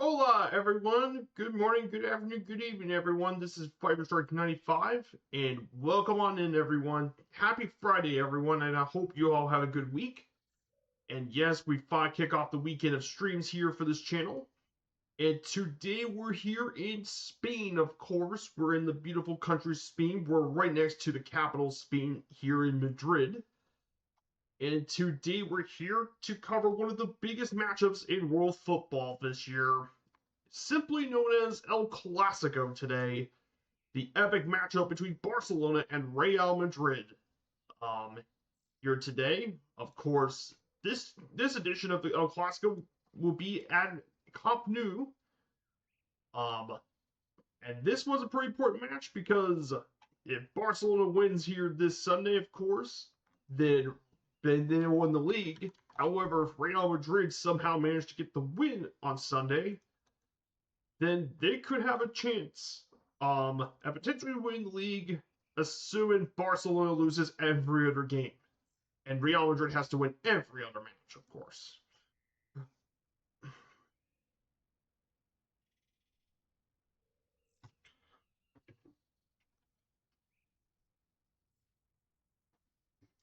Hola, everyone. Good morning, good afternoon, good evening, everyone. This is Fiberstrike95, and welcome on in, everyone. Happy Friday, everyone, and I hope you all had a good week. And yes, we finally kick off the weekend of streams here for this channel. And today we're here in Spain, of course. We're in the beautiful country Spain. We're right next to the capital, Spain, here in Madrid. And today we're here to cover one of the biggest matchups in world football this year, simply known as El Clasico today, the epic matchup between Barcelona and Real Madrid. Um, Here today, of course, this edition of the El Clasico will be at Camp Nou. Um, and this was a pretty important match because if Barcelona wins here this Sunday, of course, then they won the league. However, if Real Madrid somehow managed to get the win on Sunday, then they could have a chance at potentially winning the league, assuming Barcelona loses every other game. And Real Madrid has to win every other match, of course.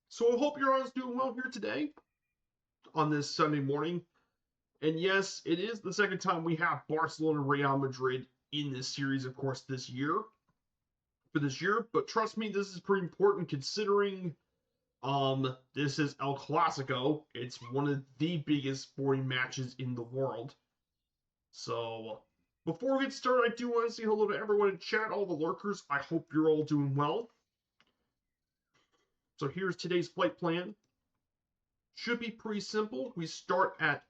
So I hope you're all doing well here today on this Sunday morning. And yes, it is the second time we have Barcelona and Real Madrid in this series, of course, this year. But trust me, this is pretty important considering this is El Clasico. It's one of the biggest sporting matches in the world. So before we get started, I do want to say hello to everyone in chat, all the lurkers. I hope you're all doing well. So here's today's flight plan. Should be pretty simple. We start at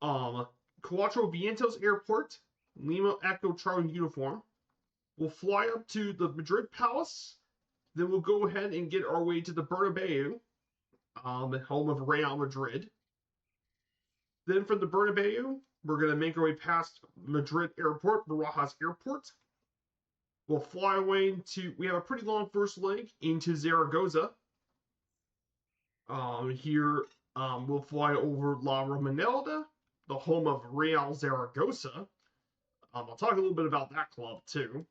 Cuatro Vientos Airport, Lima Echo Charlie uniform. We'll fly up to the Madrid Palace. Then we'll go ahead and get our way to the Bernabeu, home of Real Madrid. Then from the Bernabeu, we're going to make our way past Madrid Airport, Barajas Airport. We'll fly away we have a pretty long first leg into Zaragoza. Here, we'll fly over La Romanelda, the home of Real Zaragoza. I'll talk a little bit about that club, too.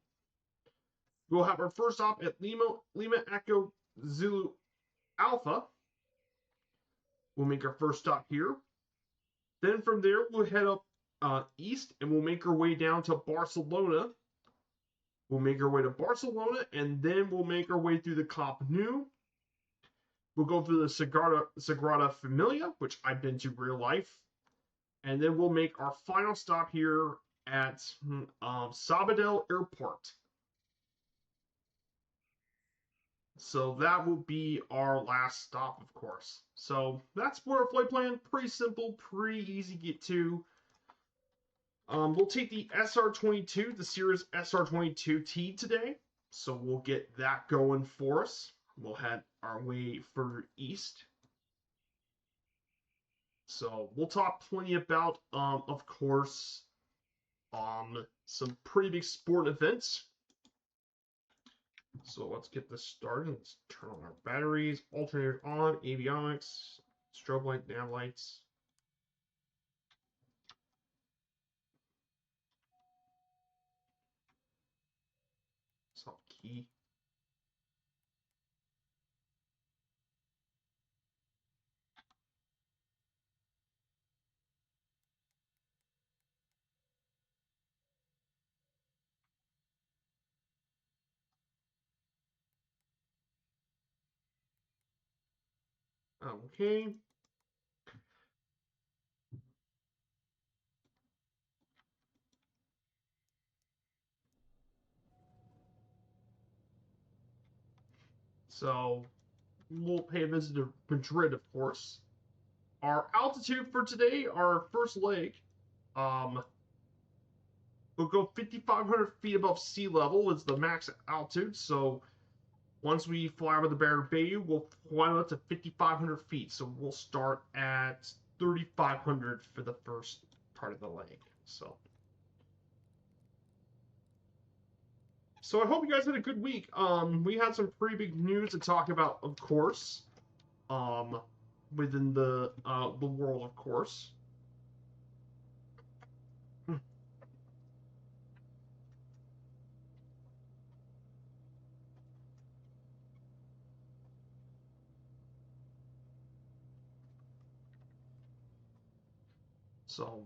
We'll have our first stop at Lima Echo Zulu Alpha. We'll make our first stop here. Then from there, we'll head up east and we'll make our way down to Barcelona. We'll make our way to Barcelona and then we'll make our way through the Camp Nou. We'll go through the Sagrada Familia, which I've been to real life. And then we'll make our final stop here at Sabadell Airport. So that will be our last stop, of course. So that's for our flight plan. Pretty simple, pretty easy to get to. We'll take the SR22, the Cirrus SR22T today. So we'll get that going for us. We'll head our way further east. So we'll talk plenty about, of course, some pretty big sport events. So let's get this started. Let's turn on our batteries, alternator on, avionics, strobe light, nav lights. Stop key. Okay. So we'll pay a visit to Madrid, of course. Our altitude for today, our first leg, we'll go 5,500 feet above sea level is the max altitude. So once we fly over the Bernabeu, we'll fly up to 5,500 feet. So we'll start at 3,500 for the first part of the leg. So I hope you guys had a good week. We had some pretty big news to talk about, of course. Within the world, of course. So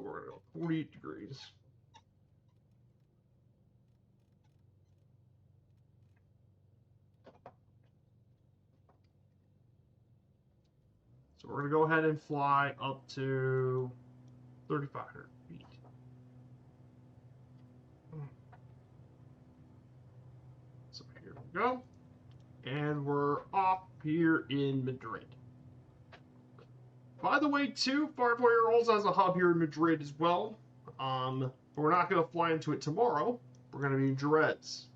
we're going to go 48 degrees. So we're going to go ahead and fly up to 3,500 feet. So here we go. And we're off here in Madrid. By the way, too, Firefly also has a hub here in Madrid as well. But we're not going to fly into it tomorrow. We're going to be in Jerez.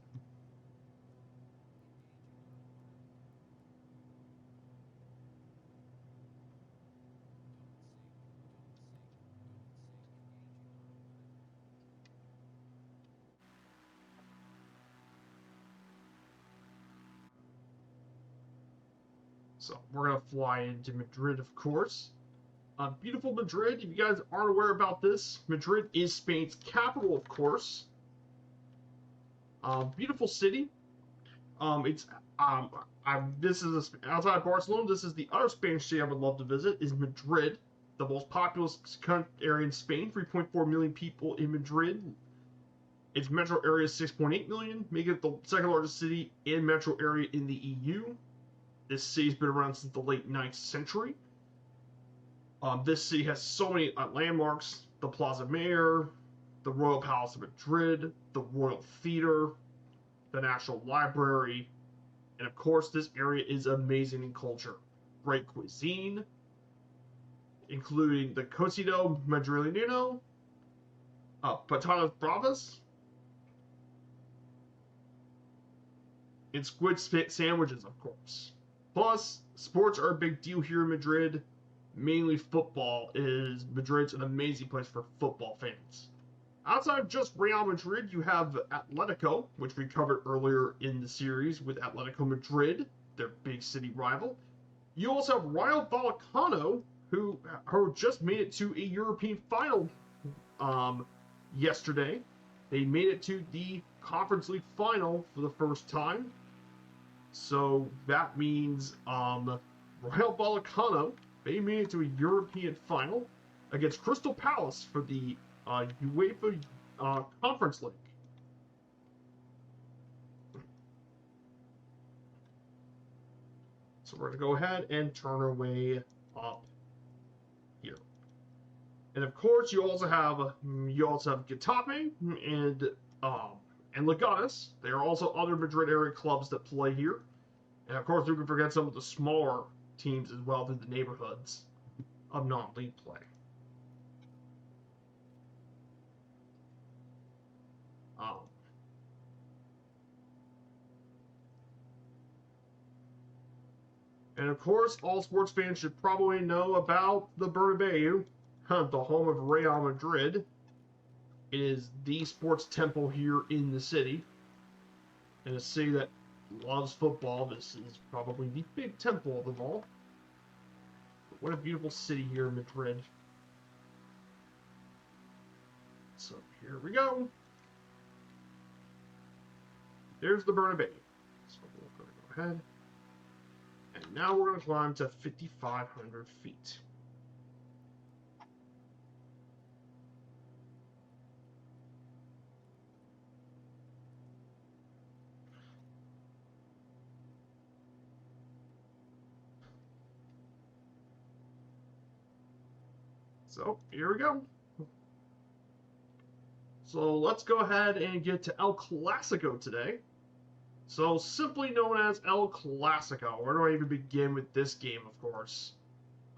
So we're going to fly into Madrid, of course. Beautiful Madrid. If you guys aren't aware about this, Madrid is Spain's capital, of course. Beautiful city. It's this is outside Barcelona. This is the other Spanish city I would love to visit. Is Madrid, the most populous area in Spain? 3.4 million people in Madrid. Its metro area is 6.8 million, making it the second largest city and metro area in the EU. This city's been around since the late 9th century. This city has so many landmarks: the Plaza Mayor, the Royal Palace of Madrid, the Royal Theatre, the National Library, and of course, this area is amazing in culture. Great cuisine, including the cocido madrileño, patatas bravas, and squid sandwiches, of course. Plus, sports are a big deal here in Madrid. Mainly football. Madrid's an amazing place for football fans. Outside of just Real Madrid, you have Atletico, which we covered earlier in the series with Atletico Madrid, their big city rival. You also have Rayo Vallecano, who just made it to a European final yesterday. They made it to the Conference League final for the first time. So that means Rayo Vallecano, they made it to a European final against Crystal Palace for the UEFA Conference League. So we're going to go ahead and turn our way up here. And of course, you also have Getafe and Leganes. There are also other Madrid area clubs that play here. And of course, we can forget some of the smaller teams as well through the neighborhoods of non-league play. And of course, all sports fans should probably know about the Bernabeu, the home of Real Madrid. It is the sports temple here in the city. In a city that loves football, this is probably the big temple of them all. What a beautiful city here in Madrid. So here we go. There's the Bernabeu. So we're going to go ahead. And now we're going to climb to 5,500 feet. So here we go. So let's go ahead and get to El Clasico today. So simply known as El Clasico. Where do I even begin with this game, of course?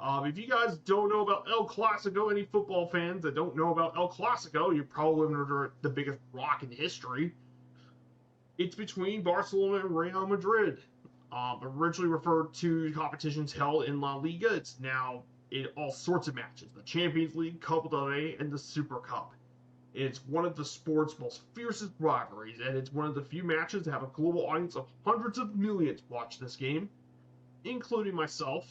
If you guys don't know about El Clasico, any football fans that don't know about El Clasico, you're probably living under the biggest rock in history. It's between Barcelona and Real Madrid. Originally referred to competitions held in La Liga, it's now in all sorts of matches. The Champions League, Copa del Rey, and the Super Cup. It's one of the sport's most fiercest rivalries, and it's one of the few matches that have a global audience of hundreds of millions watch this game, including myself.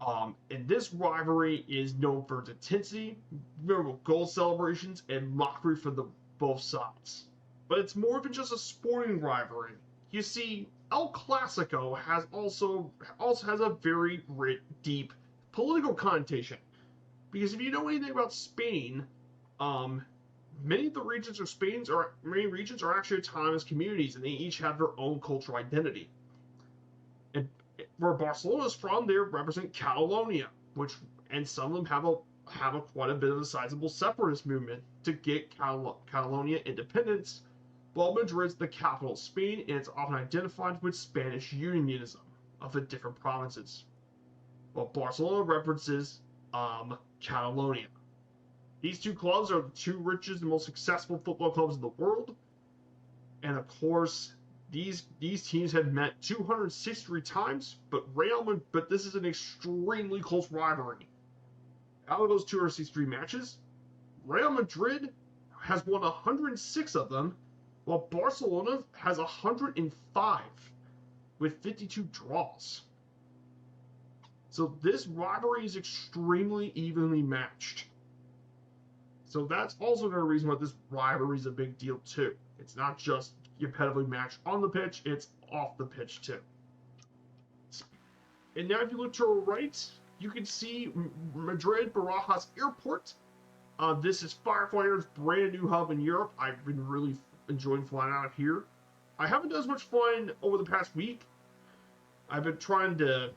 And this rivalry is known for its intensity, memorable goal celebrations, and mockery from both sides. But it's more than just a sporting rivalry. You see, El Clasico also has a very deep political connotation. Because if you know anything about Spain, um, many regions are actually autonomous communities, and they each have their own cultural identity. And where Barcelona's from, they represent Catalonia, which and some of them have a quite a bit of a sizable separatist movement to get Catalonia independence. While Madrid's the capital of Spain, and it's often identified with Spanish unionism of the different provinces. While Barcelona references Catalonia. These two clubs are the two richest and most successful football clubs in the world, and of course, these teams have met 263 times, but this is an extremely close rivalry. Out of those 263 matches, Real Madrid has won 106 of them, while Barcelona has 105 with 52 draws. So this rivalry is extremely evenly matched. So that's also another reason why this rivalry is a big deal too. It's not just competitively matched on the pitch, it's off the pitch too. And now if you look to our right, you can see Madrid Barajas Airport. This is Firefighter's brand new hub in Europe. I've been really enjoying flying out of here. I haven't done as much flying over the past week. I've been trying to,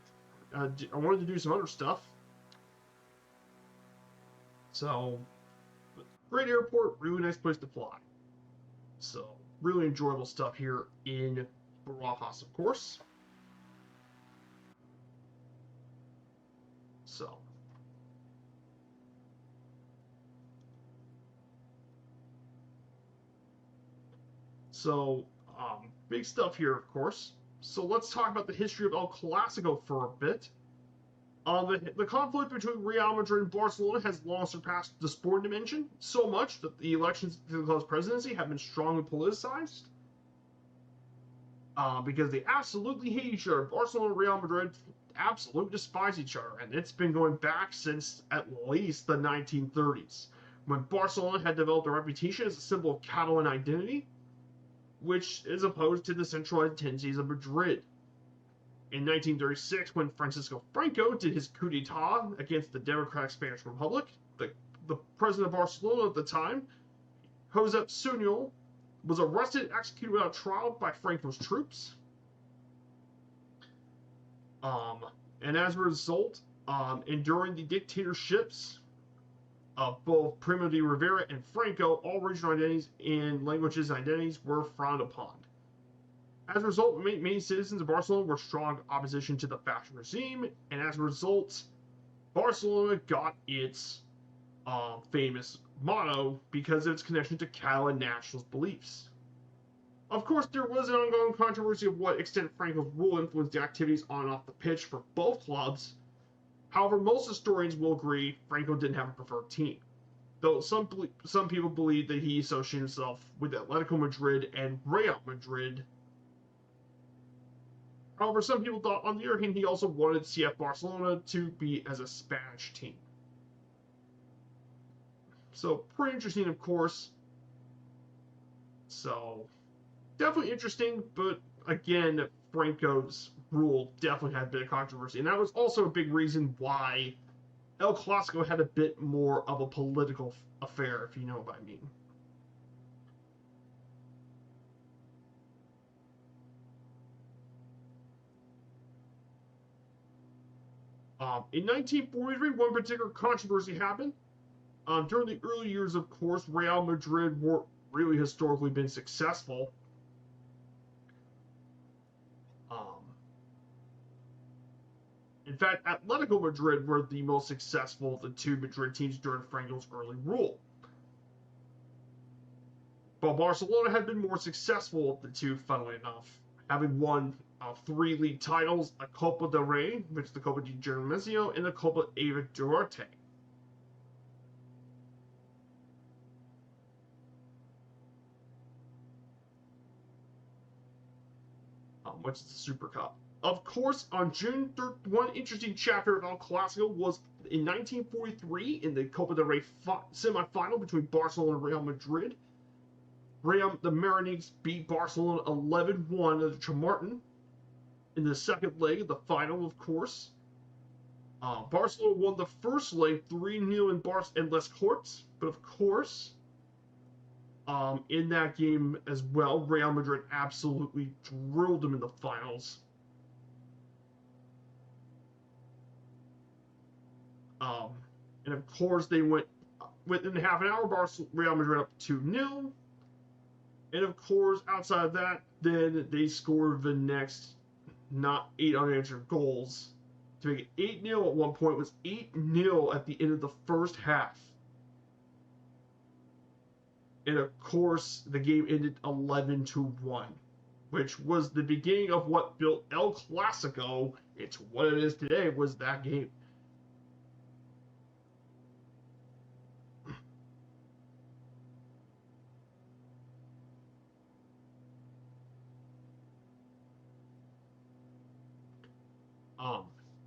I wanted to do some other stuff. So, great airport, really nice place to fly. So, really enjoyable stuff here in Barajas, of course. So, big stuff here, of course. So let's talk about the history of El Clasico for a bit. The conflict between Real Madrid and Barcelona has long surpassed the sporting dimension, so much that the elections to the club's presidency have been strongly politicized. Because they absolutely hate each other. Barcelona and Real Madrid absolutely despise each other, and it's been going back since at least the 1930s, when Barcelona had developed a reputation as a symbol of Catalan identity, which is opposed to the centralized tendencies of Madrid. In 1936, when Francisco Franco did his coup d'etat against the Democratic Spanish Republic, the president of Barcelona at the time, Josep Sunyol, was arrested and executed without trial by Franco's troops. And as a result, enduring the dictatorships of both Primo de Rivera and Franco, all regional identities and languages and identities were frowned upon. As a result, many citizens of Barcelona were strong opposition to the fascist regime, and as a result, Barcelona got its famous motto because of its connection to Catalan nationalist beliefs. Of course, there was an ongoing controversy of what extent Franco's rule influenced the activities on and off the pitch for both clubs. However, most historians will agree Franco didn't have a preferred team, though some people believe that he associated himself with Atletico Madrid and Real Madrid. However, some people thought, on the other hand, he also wanted CF Barcelona to be as a Spanish team. So, pretty interesting, of course. So, definitely interesting, but again, Franco's rule definitely had a bit of controversy, and that was also a big reason why El Clasico had a bit more of a political affair, if you know what I mean. In 1943, one particular controversy happened. During the early years, of course, Real Madrid were really historically been successful. In fact, Atletico Madrid were the most successful of the two Madrid teams during Franco's early rule. But Barcelona had been more successful of the two, funnily enough, having won 3 league titles, a Copa del Rey, which is the Copa de Germesio, and the Copa Eva Duarte. Which is the Super Cup. Of course, on June 3rd, one interesting chapter of El Clasico was in 1943 in the Copa del Rey semifinal between Barcelona and Real Madrid. The Mariners beat Barcelona 11-1 at the Chamartin in the second leg of the final, of course. Barcelona won the first leg 3-0 in Les Corts, but of course, in that game as well, Real Madrid absolutely drilled them in the finals. And of course, they went within half an hour. Real Madrid up 2-0. And of course, outside of that, then they scored the next not 8 unanswered goals to make it 8-0 at one point. It was 8-0 at the end of the first half. And of course, the game ended 11-1, which was the beginning of what built El Clasico into what it is today, was that game.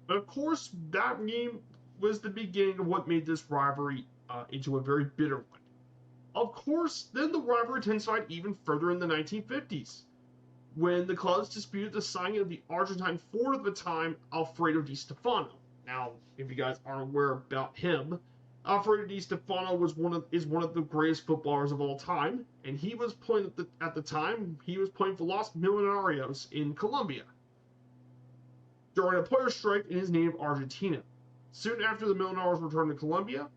But of course, that game was the beginning of what made this rivalry into a very bitter one. Of course, then the rivalry intensified even further in the 1950s, when the clubs disputed the signing of the Argentine forward at the time, Alfredo Di Stefano. Now, if you guys aren't aware about him, Alfredo Di Stefano is one of the greatest footballers of all time, and he was playing at the time. He was playing for Los Millonarios in Colombia during a player strike in his native Argentina. Soon after the Millonarios returned to Colombia,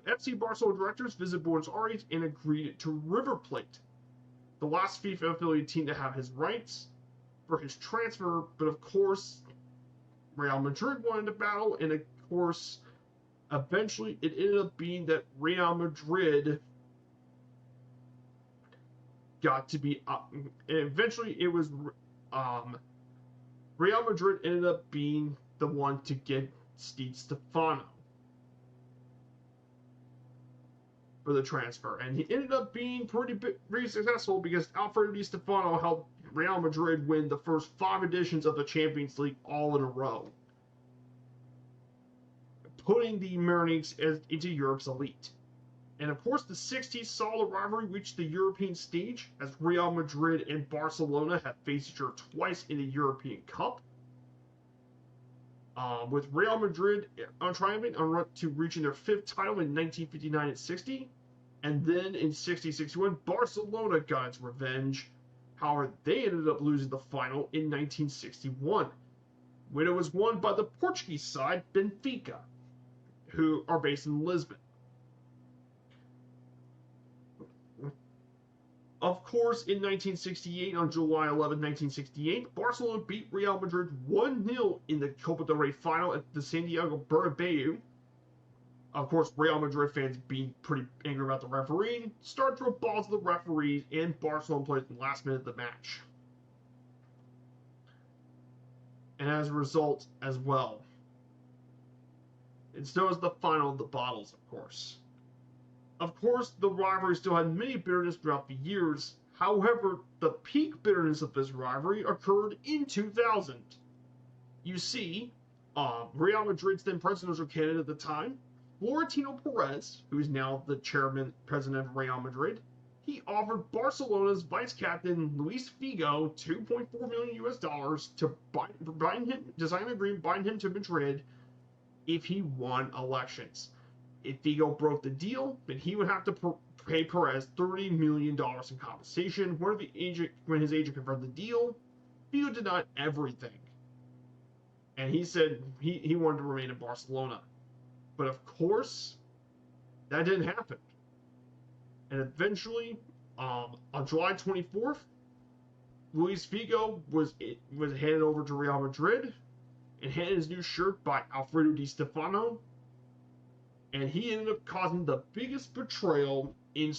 FC Barcelona directors visited Buenos Aires and agreed to River Plate, the last FIFA affiliated team to have his rights for his transfer. But of course, Real Madrid wanted to battle, and of course, eventually it ended up being that Real Madrid got to be and eventually it was Real Madrid ended up being the one to get Di Stefano for the transfer, and he ended up being pretty successful because Alfredo Di Stefano helped Real Madrid win the first 5 editions of the Champions League all in a row, putting the Mariners into Europe's elite. And of course, the 60s saw the rivalry reach the European stage, as Real Madrid and Barcelona have faced each other twice in the European Cup. With Real Madrid triumphing en route to reaching their 5th title in 1959 and 60, and then in 60-61, Barcelona got its revenge. However, they ended up losing the final in 1961, when it was won by the Portuguese side, Benfica, who are based in Lisbon. Of course, in 1968, on July 11, 1968, Barcelona beat Real Madrid 1-0 in the Copa del Rey final at the Santiago Bernabeu. Of course, Real Madrid fans being pretty angry about the refereeing, start to throw balls at the referees, and Barcelona played in the last minute of the match. And as a result, as well, it's known as the final of the bottles, of course. Of course, the rivalry still had many bitterness throughout the years. However, the peak bitterness of this rivalry occurred in 2000. You see, Real Madrid's then presidential candidate at the time, Florentino Perez, who is now the president of Real Madrid, he offered Barcelona's vice captain Luis Figo $2.4 million to sign an agreement bind him to Madrid if he won elections. If Figo broke the deal, then he would have to pay Perez $30 million in compensation. When his agent confirmed the deal, Figo denied everything, and he said he wanted to remain in Barcelona. But of course, that didn't happen. And eventually, on July 24th, Luis Figo was handed over to Real Madrid and handed his new shirt by Alfredo Di Stefano. And he ended up causing the biggest betrayal in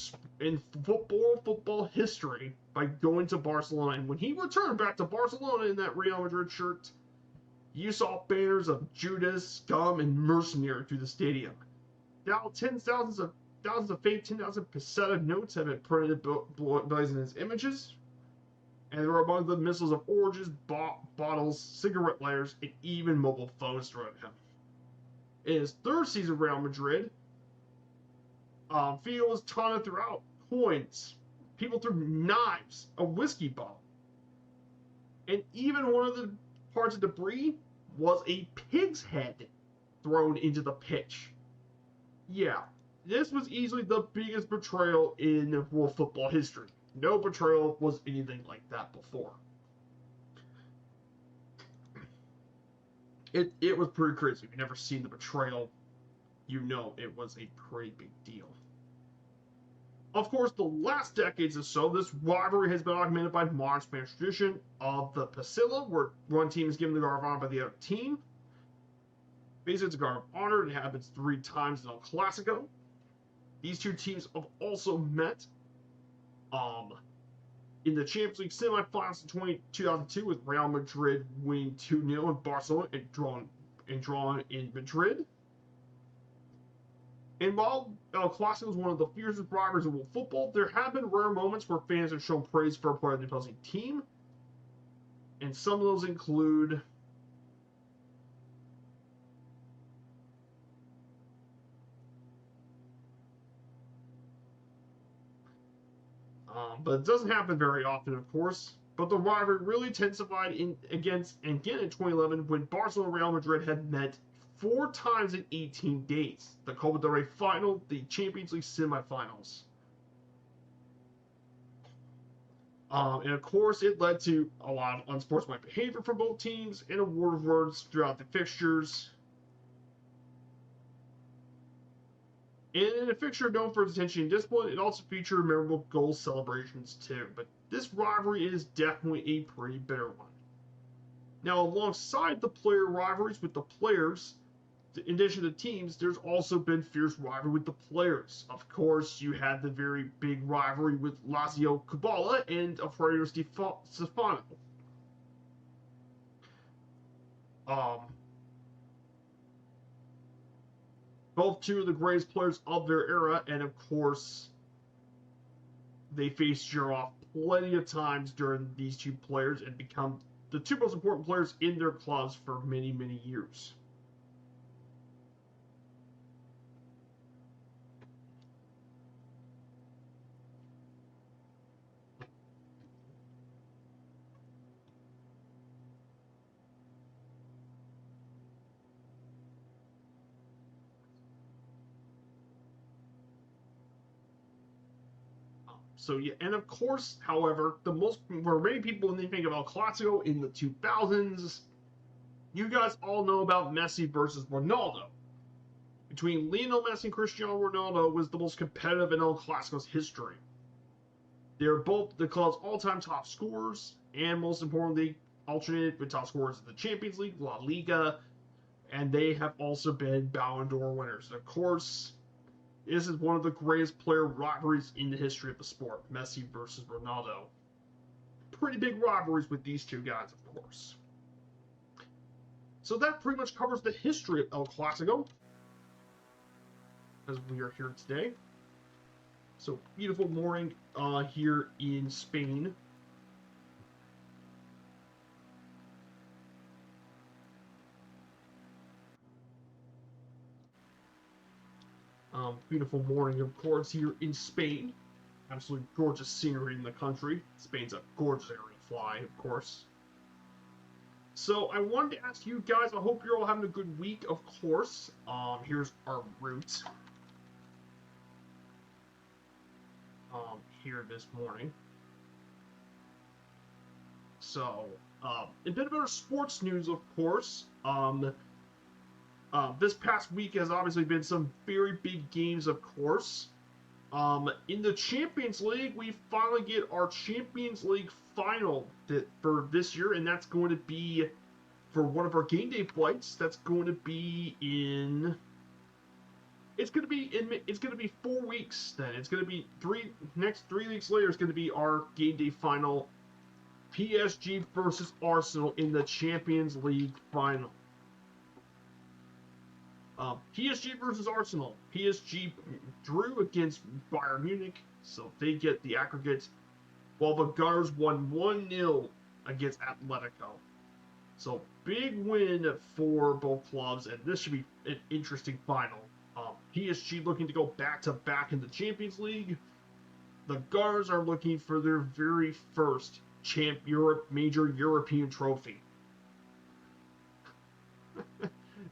football history by going to Barcelona. And when he returned back to Barcelona in that Real Madrid shirt, you saw banners of Judas, scum, and mercenary through the stadium. Now, thousands of fake 10,000 peseta notes have been printed blazing his images. and there were among the missiles of oranges, bottles, cigarette lighters, and even mobile phones thrown at him. In his third season, Real Madrid, Figo was taunted throughout, coins, people threw knives, a whiskey bottle, and even one of the parts of debris was a pig's head thrown into the pitch. Yeah, this was easily the biggest betrayal in world football history. No betrayal was anything like that before. It was pretty crazy. If you've never seen the betrayal, you know it was a pretty big deal. Of course, the last decades or so, this rivalry has been augmented by modern Spanish tradition of the Pasilla, where one team is given the guard of honor by the other team. Basically, it's a guard of honor. It happens 3 times in El Clasico. These two teams have also met in the Champions League semifinals in 2002, with Real Madrid winning 2-0 in Barcelona and drawn in Madrid. And while El Clasico is one of the fiercest rivalries of world football, there have been rare moments where fans have shown praise for a player of the opposing team. And some of those include but it doesn't happen very often, of course. But the rivalry really intensified again in 2011 when Barcelona and Real Madrid had met 4 times in 18 days. The Copa del Rey final, the Champions League semifinals. And of course, it led to a lot of unsportsmanlike behavior from both teams and a war of words throughout the fixtures. And in a fixture known for its attention and discipline, it also featured memorable goal celebrations too. But this rivalry is definitely a pretty bitter one. Now, alongside the player rivalries with the players, in addition to teams, there's also been fierce rivalry with the players. Of course, you had the very big rivalry with Lazio Kubala and Alfredo Stefano. Both two of the greatest players of their era, and of course, they faced each other off plenty of times during these two players and become the 2 most important players in their clubs for many, many years. So yeah, and of course, however, for many people when they think about Clasico in the 2000s, you guys all know about Messi versus Ronaldo. Between Lionel Messi and Cristiano Ronaldo was the most competitive in El Clasico's history. They're both the club's all-time top scorers, and most importantly, alternated with top scorers in the Champions League, La Liga, and they have also been Ballon d'Or winners. And of course, this is one of the greatest player rivalries in the history of the sport, Messi versus Ronaldo. Pretty big rivalries with these two guys, of course. So that pretty much covers the history of El Clasico, as we are here today. So, beautiful morning here in Spain. Beautiful morning, of course, here in Spain. Absolutely gorgeous scenery in the country. Spain's a gorgeous area to fly, of course. So I wanted to ask you guys, I hope you're all having a good week, of course. Here's our route. Here this morning. So, a bit of our sports news, of course. This past week has obviously been some very big games, of course. In the Champions League, we finally get our Champions League final for this year, and that's going to be for one of our game day flights. That's going to be in. It's going to be 4 weeks. Then it's going to be next 3 weeks later. It's going to be our game day final. PSG versus Arsenal in the Champions League final. PSG versus Arsenal. PSG drew against Bayern Munich, so they get the aggregate while the Gunners won 1-0 against Atletico. So big win for both clubs, and this should be an interesting final. PSG looking to go back-to-back in the Champions League. The Gunners are looking for their very first major European trophy.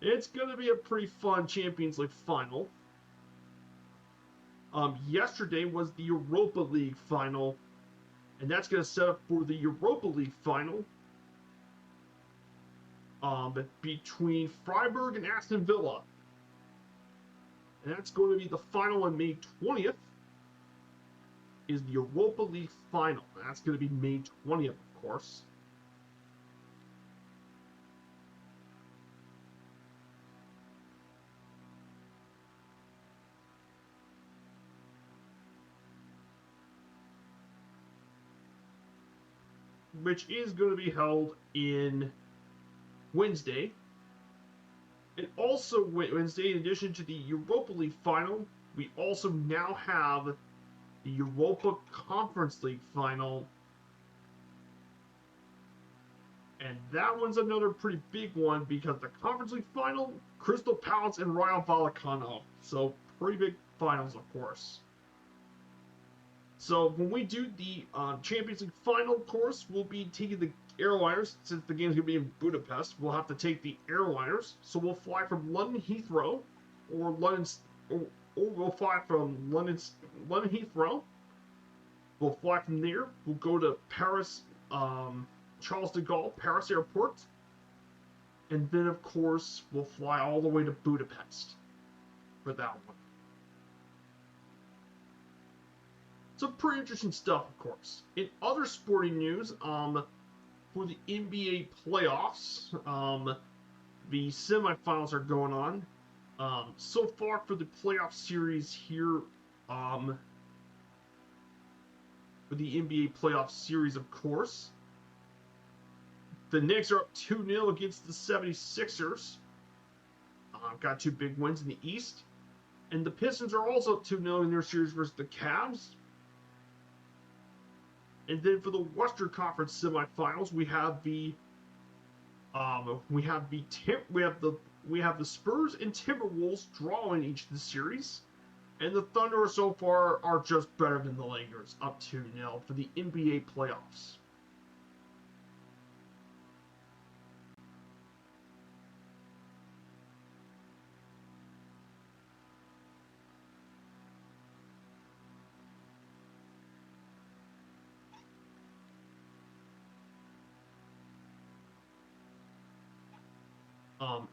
It's going to be a pretty fun Champions League final. Yesterday was the Europa League final, and that's going to set up for the Europa League final between Freiburg and Aston Villa. And that's going to be the final on May 20th. Is the Europa League final. That's going to be May 20th, of course. Which is going to be held in Wednesday. And also Wednesday, in addition to the Europa League final, we also now have the Europa Conference League final. And that one's another pretty big one because the Conference League final, Crystal Palace and Rayo Vallecano. So pretty big finals, of course. So when we do the Champions League final, of course, we'll be taking the airliners. Since the game's going to be in Budapest, we'll have to take the airliners. So we'll fly from London Heathrow, or we'll fly from London Heathrow. We'll fly from there. We'll go to Paris, Charles de Gaulle, Paris Airport. And then, of course, we'll fly all the way to Budapest for that one. So pretty interesting stuff, of course. In other sporting news, for the NBA playoffs, the semifinals are going on. So far for the playoff series here, for the NBA playoff series, of course, the Knicks are up 2-0 against the 76ers. Got two big wins in the East. And the Pistons are also up 2-0 in their series versus the Cavs. And then for the Western Conference semifinals, we have the Spurs and Timberwolves drawing each of the series, and the Thunder so far are just better than the Lakers, up 2-0 for the NBA playoffs.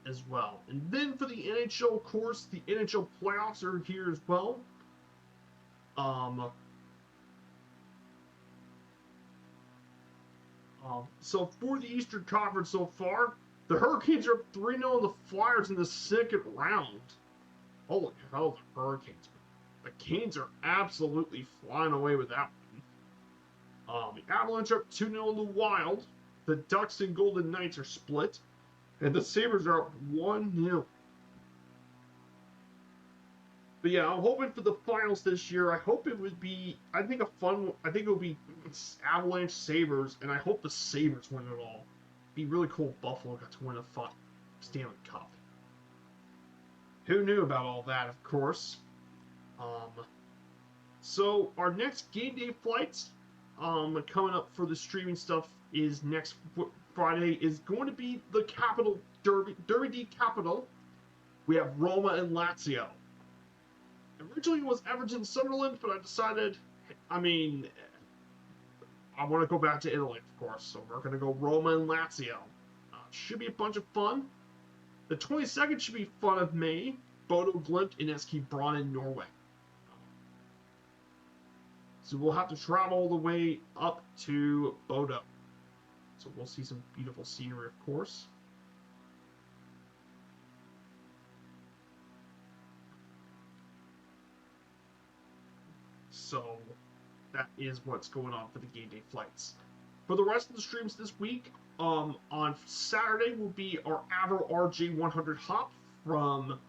As well. And then for the NHL, of course, the NHL playoffs are here as well. So for the Eastern Conference so far, the Hurricanes are up 3-0 on the Flyers in the second round. Holy hell, the Hurricanes. The Canes are absolutely flying away with that one. The Avalanche are up 2-0 on the Wild. The Ducks and Golden Knights are split. And the Sabres are up 1-0. But yeah, I'm hoping for the finals this year. I hope it would be, I think it would be Avalanche Sabres, and I hope the Sabres win it all. It'd be really cool if Buffalo got to win a Stanley Cup. Who knew about all that, of course. So our next game day flights coming up for the streaming stuff is next Friday is going to be the Capital Derby D Capital. We have Roma and Lazio. Originally it was Everton Sunderland, but I decided, I want to go back to Italy, of course, so we're going to go Roma and Lazio. Should be a bunch of fun. The 22nd should be fun of May. Bodo Glimt and SK Brann in Norway. So we'll have to travel all the way up to Bodo. So we'll see some beautiful scenery, of course. So that is what's going on for the game day flights. For the rest of the streams this week, on Saturday will be our Avro RJ100 hop from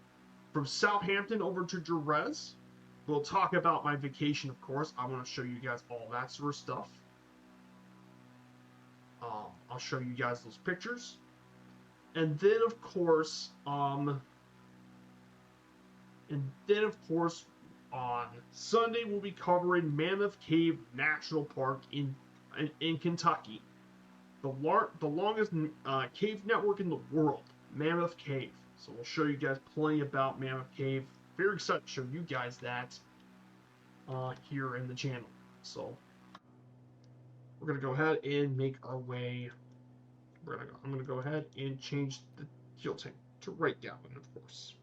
Southampton over to Jerez. We'll talk about my vacation, of course. I want to show you guys all that sort of stuff. I'll show you guys those pictures. And then of course, on Sunday we'll be covering Mammoth Cave National Park in Kentucky, the longest cave network in the world, Mammoth Cave. So we'll show you guys plenty about Mammoth Cave. Very excited to show you guys that here in the channel. So we're gonna go ahead and make our way. I'm gonna go ahead and change the fuel tank to right gallon, of course.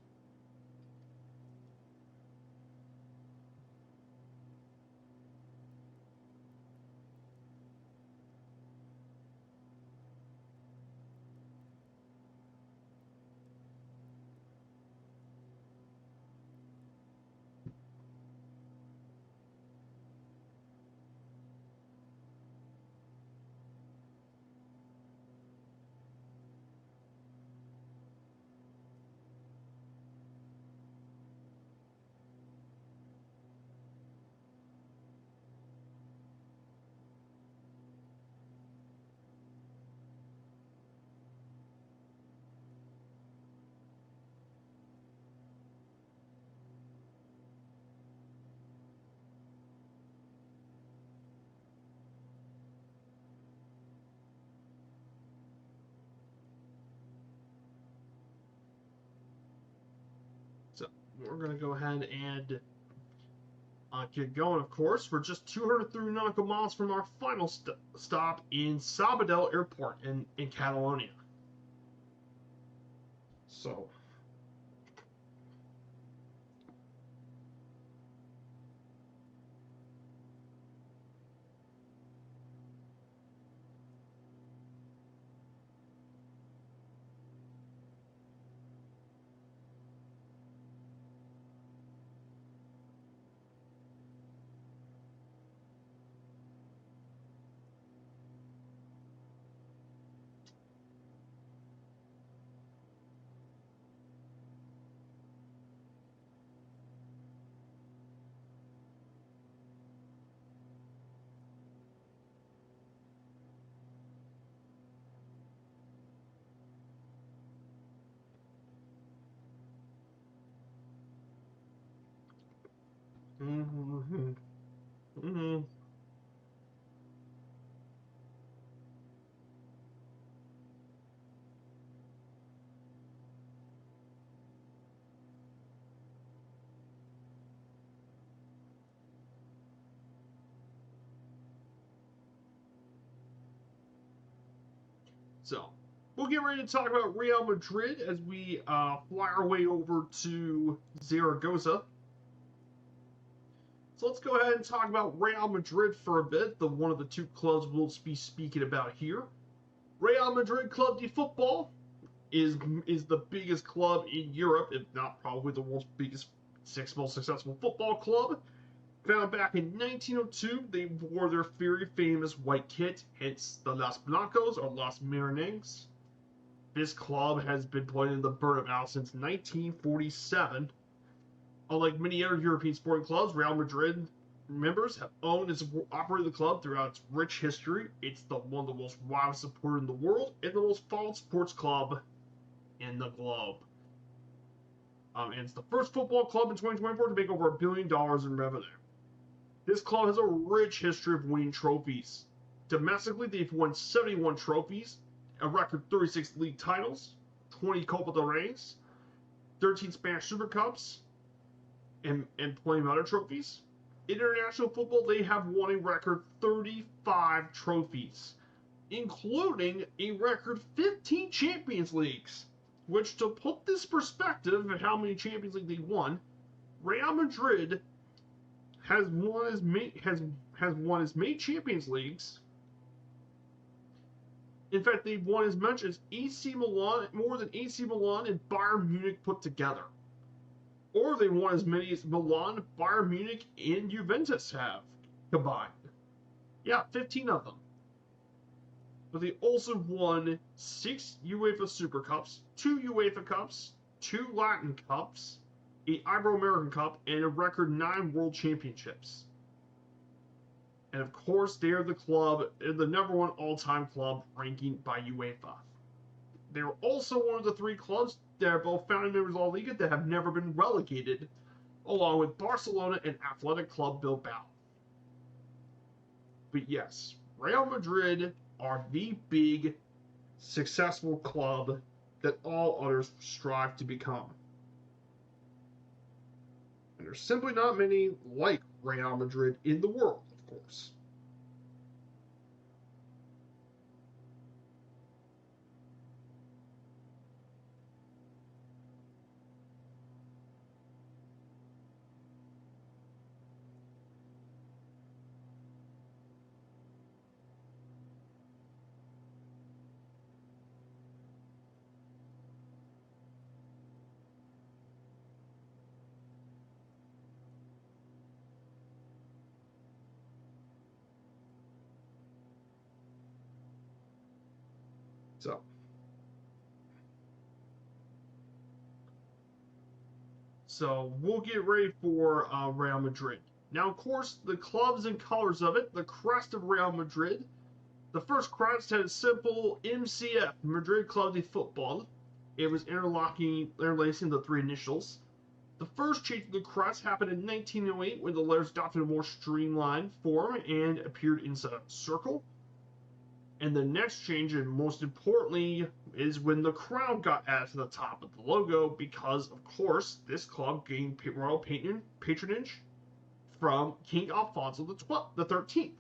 So we're gonna go ahead and get going, of course. We're just 203 nautical miles from our final stop in Sabadell Airport in Catalonia. So, mm-hmm, mm-hmm. So we'll get ready to talk about Real Madrid as we fly our way over to Zaragoza. So let's go ahead and talk about Real Madrid for a bit, the one of the two clubs we'll be speaking about here. Real Madrid Club de Football is the biggest club in Europe, if not probably the world's biggest, sixth most successful football club. Founded back in 1902, they wore their very famous white kit, hence the Los Blancos or Los Merengues. This club has been playing in the Bernabeu since 1947. Unlike many other European sporting clubs, Real Madrid members have owned and operated the club throughout its rich history. It's one of the most widely supported in the world and the most followed sports club in the globe. And it's the first football club in 2024 to make over $1 billion in revenue. This club has a rich history of winning trophies. Domestically, they've won 71 trophies, a record 36 league titles, 20 Copa del Reys, 13 Spanish Super Cups, and plenty of other trophies. International football, they have won a record 35 trophies, including a record 15 Champions Leagues. Which, to put this perspective of how many Champions League they won, Real Madrid has won as many Champions Leagues. In fact, they've won as much as AC Milan, more than AC Milan and Bayern Munich put together. Or they won as many as Milan, Bayern Munich, and Juventus have combined. Yeah, 15 of them. But they also won 6 UEFA Super Cups, 2 UEFA Cups, 2 Latin Cups, an Ibero-American Cup, and a record 9 World Championships. And of course, they are the club, the #1 all-time club ranking by UEFA. They are also one of the 3 clubs that are both founding members of La Liga that have never been relegated, along with Barcelona and Athletic Club Bilbao. But yes, Real Madrid are the big, successful club that all others strive to become. And there's simply not many like Real Madrid in the world, of course. So, we'll get ready for Real Madrid. Now, of course, the clubs and colors of it, the crest of Real Madrid. The first crest had a simple MCF, Madrid Club de Football. It was interlacing the 3 initials. The first change of the crest happened in 1908 when the letters adopted a more streamlined form and appeared inside a circle. And the next change, and most importantly, is when the crown got added to the top of the logo because, of course, this club gained royal patronage from King Alfonso the 13th.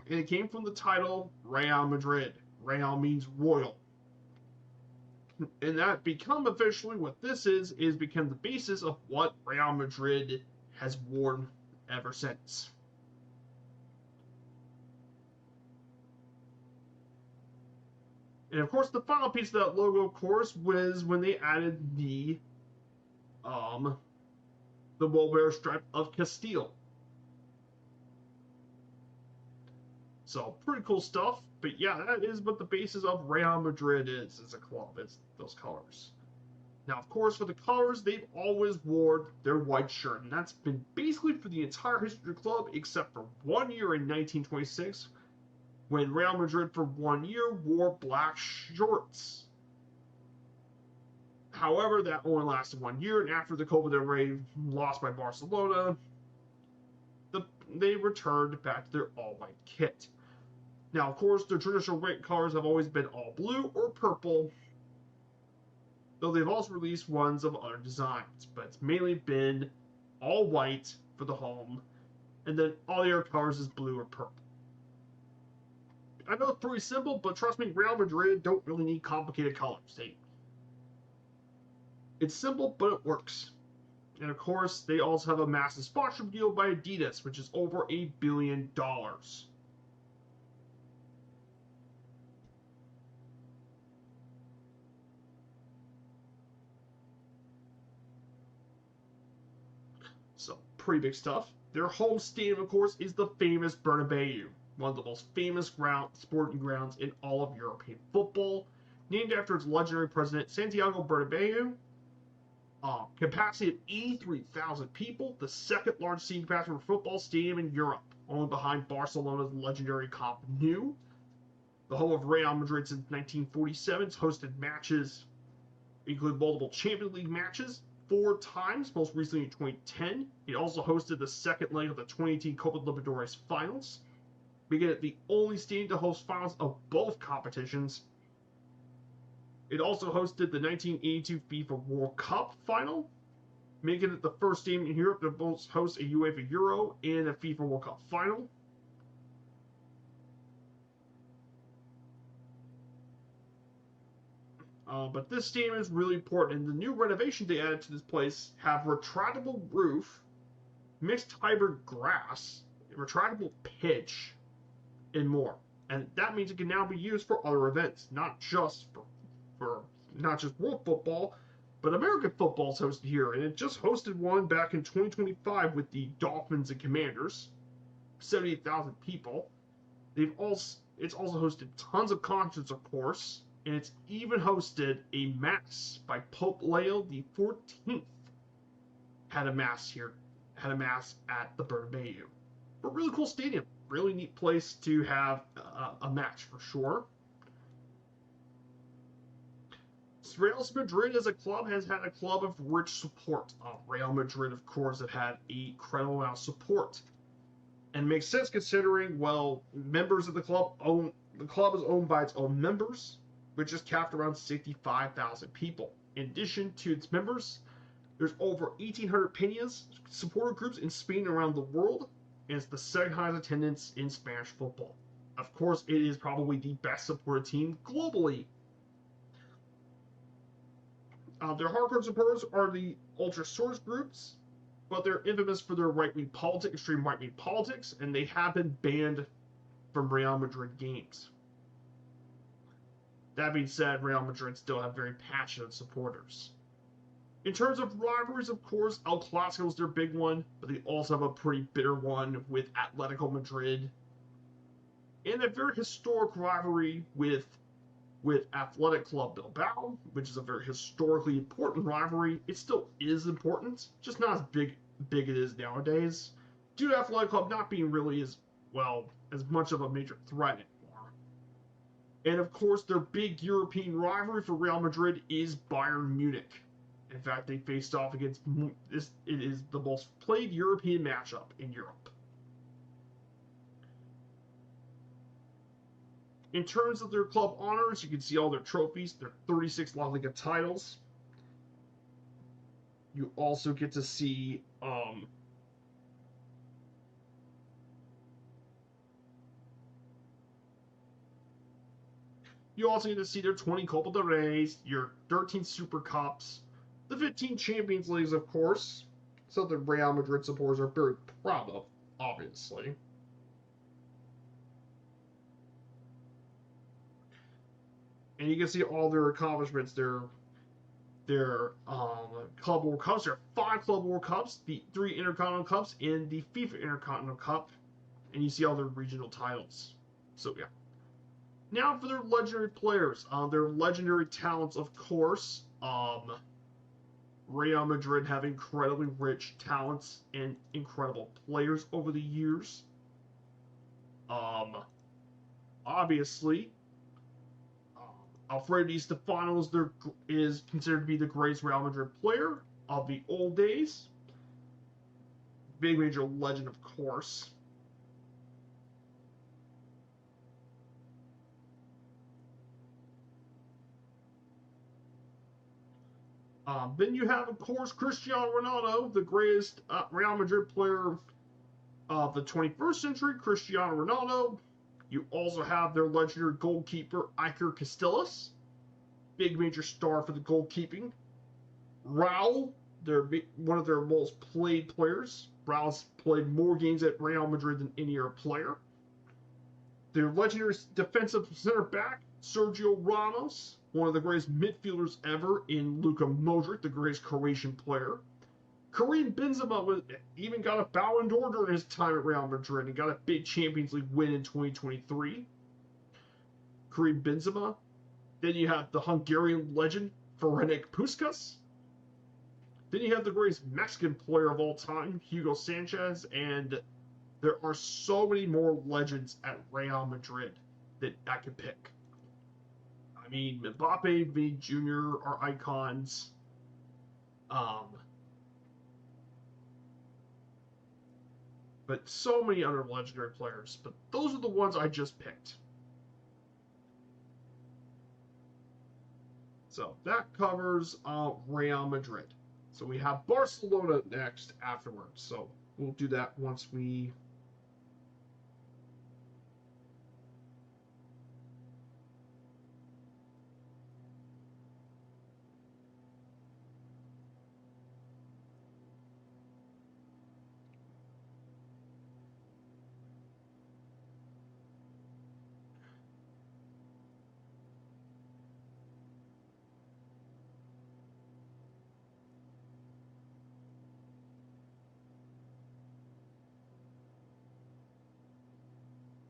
And it came from the title Real Madrid. Real means royal. And that become officially what this is become the basis of what Real Madrid has worn ever since. And of course, the final piece of that logo, of course, was when they added the Mulberry stripe of Castile. So pretty cool stuff. But yeah, that is what the basis of Real Madrid is as a club. It's those colors. Now, of course, for the colors, they've always worn their white shirt, and that's been basically for the entire history of the club, except for 1 year in 1926, when Real Madrid for 1 year wore black shorts. However, that only lasted 1 year, and after the Copa del Rey lost by Barcelona, they returned back to their all-white kit. Now, of course, their traditional white colors have always been all blue or purple, though they've also released ones of other designs, but it's mainly been all white for the home, and then all the other colors is blue or purple. I know it's pretty simple, but trust me, Real Madrid don't really need complicated colors. It's simple, but it works. And of course, they also have a massive sponsorship deal by Adidas, which is over $1 billion. So, pretty big stuff. Their home stadium, of course, is the famous Bernabeu, one of the most famous sporting grounds in all of European football, named after its legendary president, Santiago Bernabeu. Capacity of 83,000 people, the second largest seating capacity for a football stadium in Europe, only behind Barcelona's legendary Camp Nou. The home of Real Madrid since 1947, it's hosted matches, including multiple Champions League matches, 4 times, most recently in 2010. It also hosted the second leg of the 2018 Copa Libertadores finals, making it the only stadium to host finals of both competitions. It also hosted the 1982 FIFA World Cup final, making it the first stadium in Europe to both host a UEFA Euro and a FIFA World Cup final. But this stadium is really important, and the new renovations they added to this place have retractable roof, mixed hybrid grass, retractable pitch, and more. And that means it can now be used for other events, not just for world football, but American football is hosted here, and it just hosted one back in 2025 with the Dolphins and Commanders, 78,000 people. It's also hosted tons of concerts, of course, and it's even hosted a mass by Pope Leo the 14th. Had a mass at the Bernabeu. a really cool stadium. Really neat place to have a match for sure. Real Madrid as a club has had a club of rich support. Real Madrid, of course, have had an incredible amount of support. And it makes sense considering, well, members of the club is owned by its own members, which is capped around 65,000 people. In addition to its members, there's over 1,800 Peñas supporter groups in Spain and around the world, and it's the second highest attendance in Spanish football. Of course, it is probably the best supported team globally. Their hardcore supporters are the ultra source groups, but they're infamous for their right-wing politics, extreme right-wing politics, and they have been banned from Real Madrid games. That being said, Real Madrid still have very passionate supporters. In terms of rivalries, of course, El Clasico is their big one, but they also have a pretty bitter one with Atletico Madrid. And a very historic rivalry with Athletic Club Bilbao, which is a very historically important rivalry. It still is important, just not as big it is nowadays, due to Athletic Club not being really as much of a major threat anymore. And of course, their big European rivalry for Real Madrid is Bayern Munich. In fact, they faced off against this. It is the most played European matchup in Europe. In terms of their club honors, you can see all their trophies, their 36 La Liga titles. You also get to see their 20 Copa del Reys, your 13 Super Cups, the 15 Champions Leagues, of course. Something Real Madrid supporters are very proud of, obviously. And you can see all their accomplishments, their Club World Cups. There are 5 Club World Cups, the 3 Intercontinental Cups, and the FIFA Intercontinental Cup. And you see all their regional titles. So, yeah. Now for their legendary players. Their legendary talents, of course. Real Madrid have incredibly rich talents and incredible players over the years. Obviously, Alfredo Di Stefano is considered to be the greatest Real Madrid player of the old days. Big major legend, of course. Then you have, of course, Cristiano Ronaldo, the greatest Real Madrid player of the 21st century, Cristiano Ronaldo. You also have their legendary goalkeeper, Iker Casillas, big major star for the goalkeeping. Raul, one of their most played players. Raul's played more games at Real Madrid than any other player. Their legendary defensive center back, Sergio Ramos, one of the greatest midfielders ever in Luka Modric, the greatest Croatian player. Karim Benzema even got a Ballon d'Or during his time at Real Madrid and got a big Champions League win in 2023. Karim Benzema. Then you have the Hungarian legend, Ferenc Puskas. Then you have the greatest Mexican player of all time, Hugo Sanchez. And there are so many more legends at Real Madrid that I could pick. I mean, Mbappe, V Jr. are icons. But so many other legendary players. But those are the ones I just picked. So that covers Real Madrid. So we have Barcelona next afterwards. So we'll do that once we...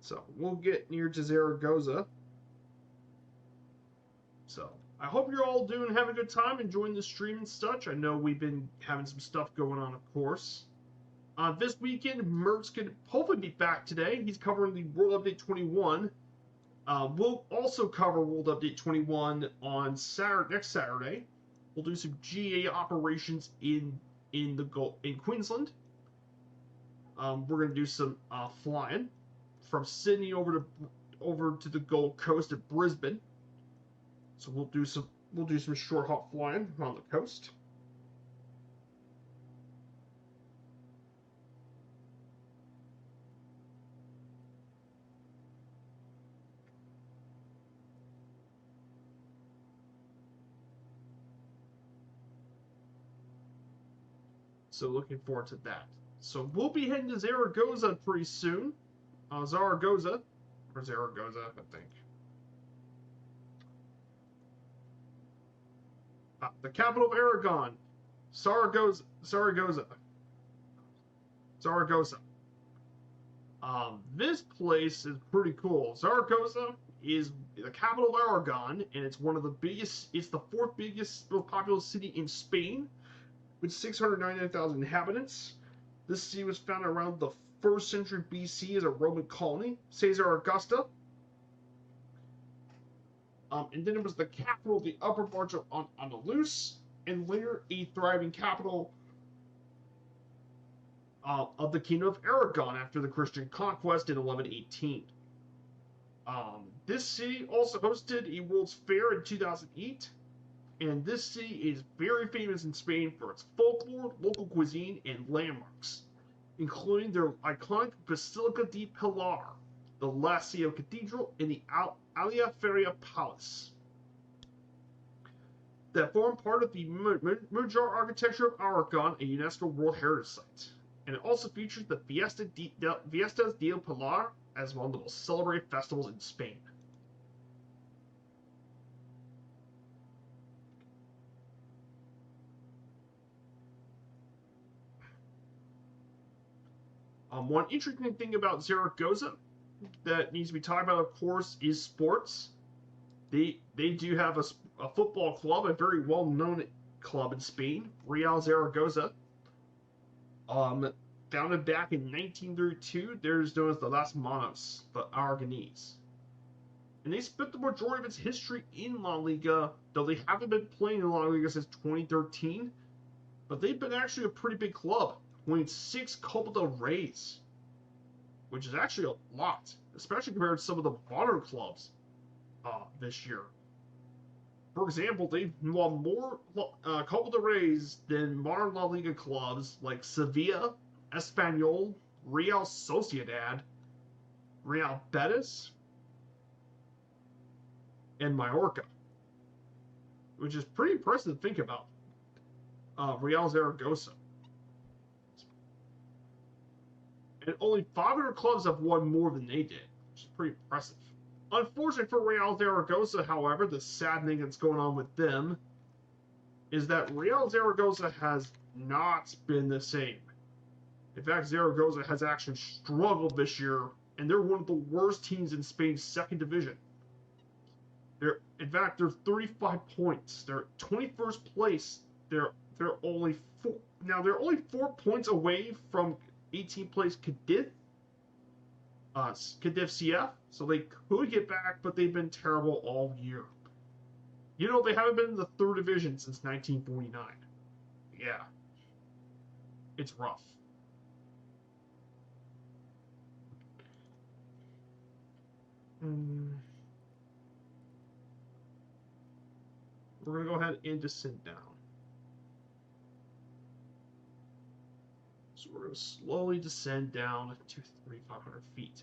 So we'll get near to Zaragoza. So I hope you're all having a good time, enjoying the stream and such. I know we've been having some stuff going on, of course. This weekend, Merck's could hopefully be back today. He's covering the World Update 21. We'll also cover World Update 21 on next Saturday. We'll do some GA operations in Queensland. We're gonna do some flying from Sydney over to the Gold Coast at Brisbane. So we'll do some short haul flying on the coast. So looking forward to that. So we'll be heading to Zaragoza pretty soon. Zaragoza, I think. The capital of Aragon, Zaragoza. This place is pretty cool. Zaragoza is the capital of Aragon, and it's one of the biggest. It's the fourth biggest, most populous city in Spain, with 699,000 inhabitants. This city was founded around the 1st century BC as a Roman colony, Caesar Augusta. And then it was the capital of the upper march on Andalus, and later a thriving capital of the Kingdom of Aragon after the Christian conquest in 1118. This city also hosted a World's Fair in 2008, and this city is very famous in Spain for its folklore, local cuisine, and landmarks, including their iconic Basilica de Pilar, the LECU Cathedral, and the Aljaferia Palace that form part of the Mujar architecture of Aragon, a UNESCO World Heritage Site. And it also features the Fiestas del Pilar as one of the most celebrated festivals in Spain. One interesting thing about Zaragoza that needs to be talked about, of course, is sports. They do have a football club, a very well-known club in Spain, Real Zaragoza. Founded back in 1932, they're known as the Las Manos, the Aragonese. And they spent the majority of its history in La Liga, though they haven't been playing in La Liga since 2013. But they've been actually a pretty big club, winning 6 Copa del Reys, which is actually a lot, especially compared to some of the modern clubs this year. For example, they've won more Copa del Reys than modern La Liga clubs like Sevilla, Espanyol, Real Sociedad, Real Betis, and Mallorca, which is pretty impressive to think about. Real Zaragoza. And only 500 clubs have won more than they did, which is pretty impressive. Unfortunately for Real Zaragoza, however, the sad thing that's going on with them is that Real Zaragoza has not been the same. In fact, Zaragoza has actually struggled this year, and they're one of the worst teams in Spain's second division. They're 35 points. They're 21st place. They're only 4 points away from 18th place Cadiz CF, so they could get back, but they've been terrible all year. You know, they haven't been in the third division since 1949. Yeah. It's rough. We're going to go ahead and descend down. So we're going to slowly descend down to 3,500 feet.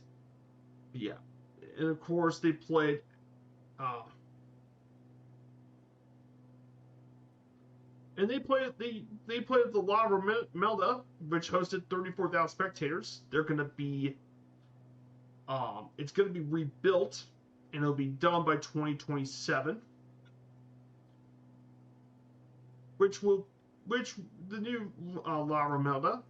But yeah. And of course, they played they played the La Romelda, which hosted 34,000 spectators. They're going to be it's going to be rebuilt, and it'll be done by 2027. Which the new La Romelda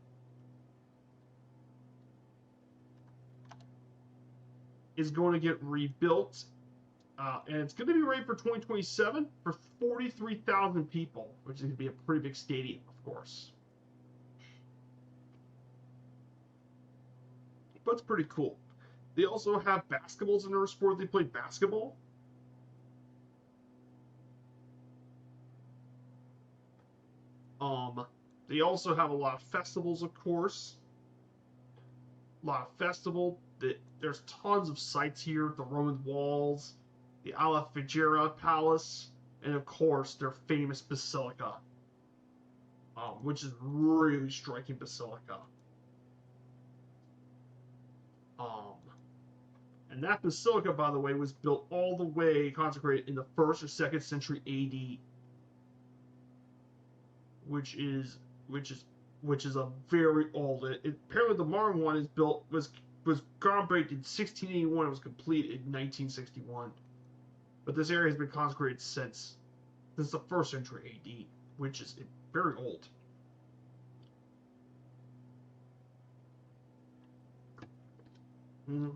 is going to get rebuilt, and it's going to be ready for 2027 for 43,000 people, which is going to be a pretty big stadium, of course. but it's pretty cool. They also have basketballs in their sport. They play basketball. Um, they also have a lot of festivals, of course. A lot of festival. There's tons of sites here. The Roman walls, the Ala Figera Palace, and of course their famous basilica, which is really striking basilica. Um, and that basilica, by the way, was built all the way consecrated in the first or second century A.D., which is which is which is a very old. Apparently, the modern one is built was groundbreaking in 1681. It was completed in 1961. But this area has been consecrated since the first century A.D., which is very old. Mm.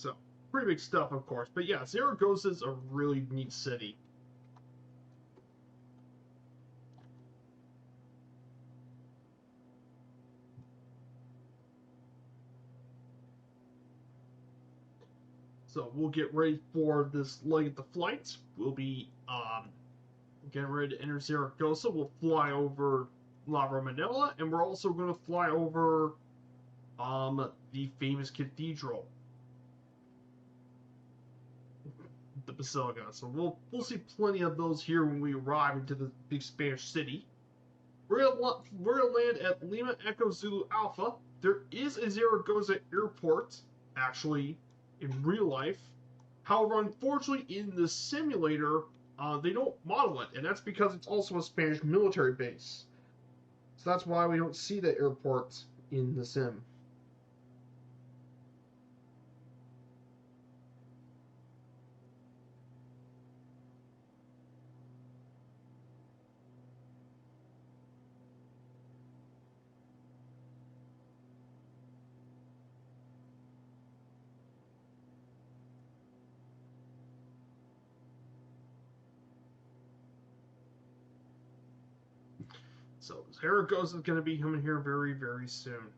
So pretty big stuff, of course. But yeah, Zaragoza is a really neat city. So we'll get ready for this leg of the flight. We'll be getting ready to enter Zaragoza. We'll fly over La Romanella, and we're also going to fly over the famous cathedral, the Basilica. So we'll see plenty of those here when we arrive into the big Spanish city. We're gonna land at Lima Echo Zulu Alpha. There is a Zaragoza airport, actually, in real life. However, unfortunately, in the simulator, they don't model it, and that's because it's also a Spanish military base. So that's why we don't see the airport in the sim. So Zaragoza is going to be coming here very, very soon.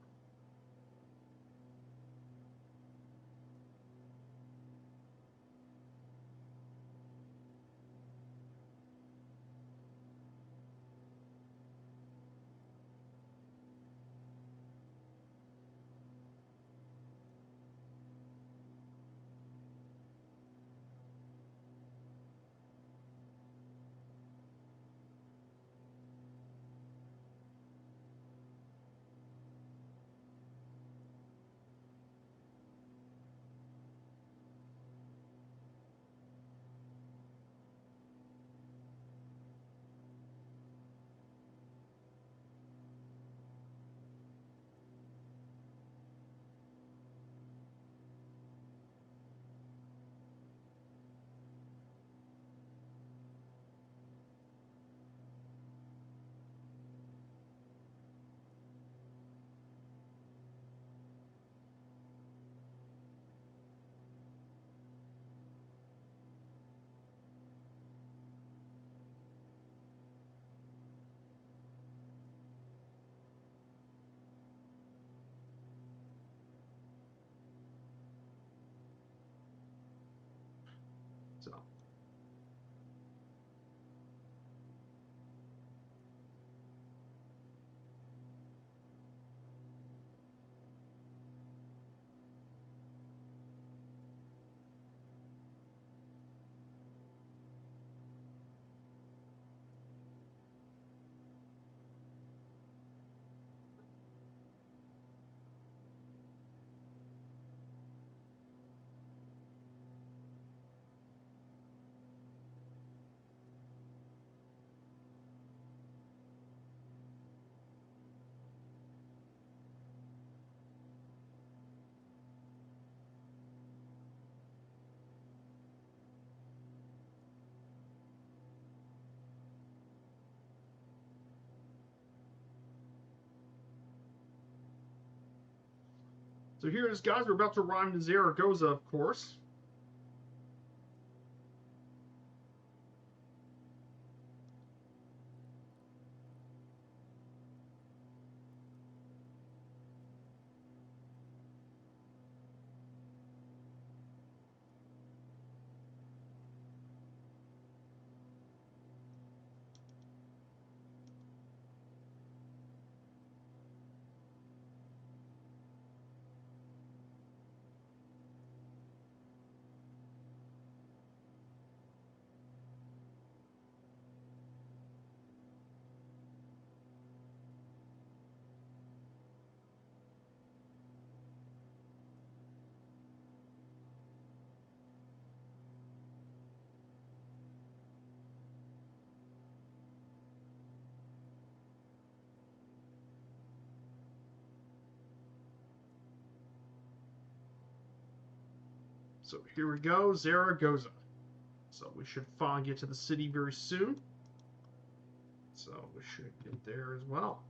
So here it is, guys. We're about to rhyme to Zaragoza, of course. So here we go, Zaragoza. So we should finally get to the city very soon. So we should get there as well.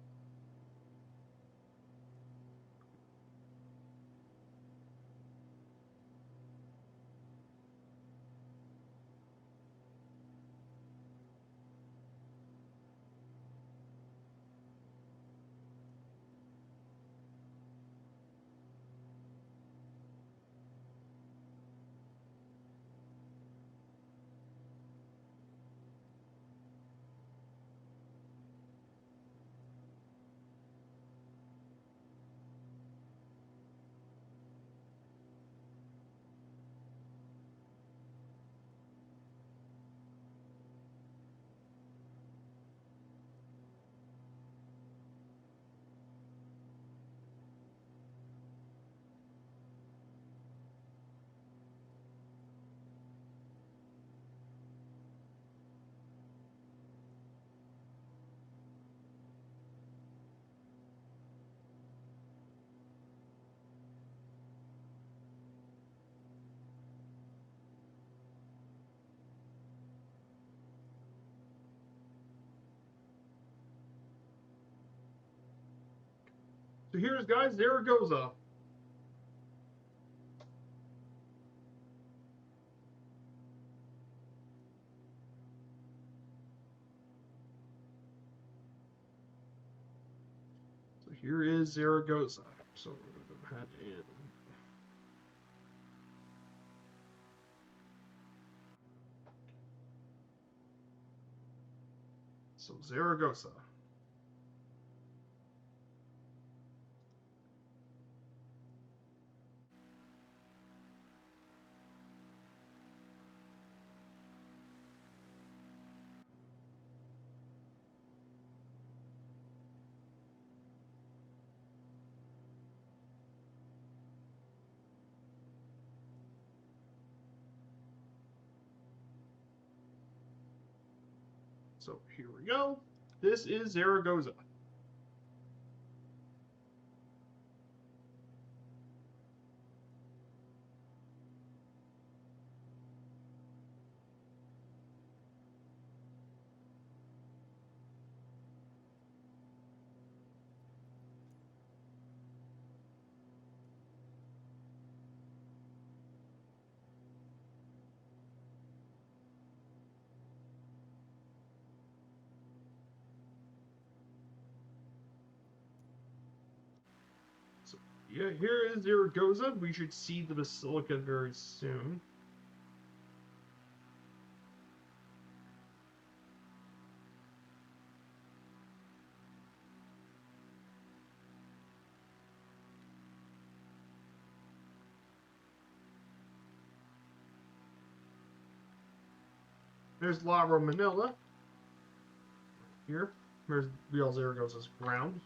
So here's, guys, Zaragoza. So here is Zaragoza. So we're going to head in. So Zaragoza. So here we go. This is Zaragoza. So yeah, here is Zaragoza. We should see the Basilica very soon. There's La Romanella. Here. There's Real Zaragoza's ground.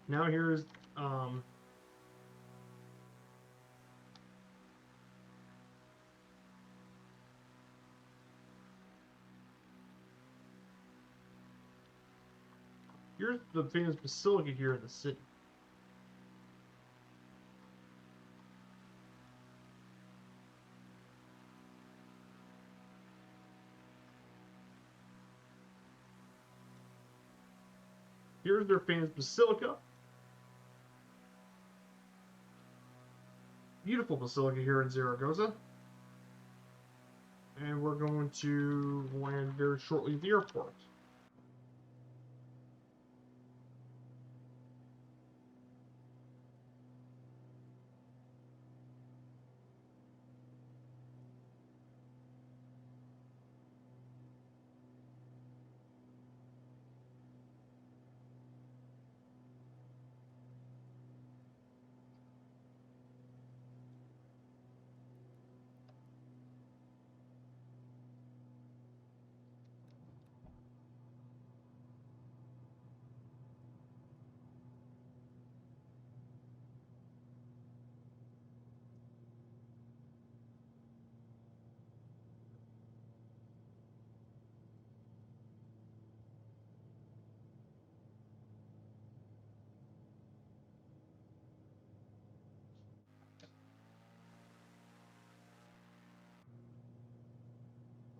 Now here's here's the famous basilica here in the city. Here's their famous basilica. Beautiful basilica here in Zaragoza. And we're going to land very shortly at the airport.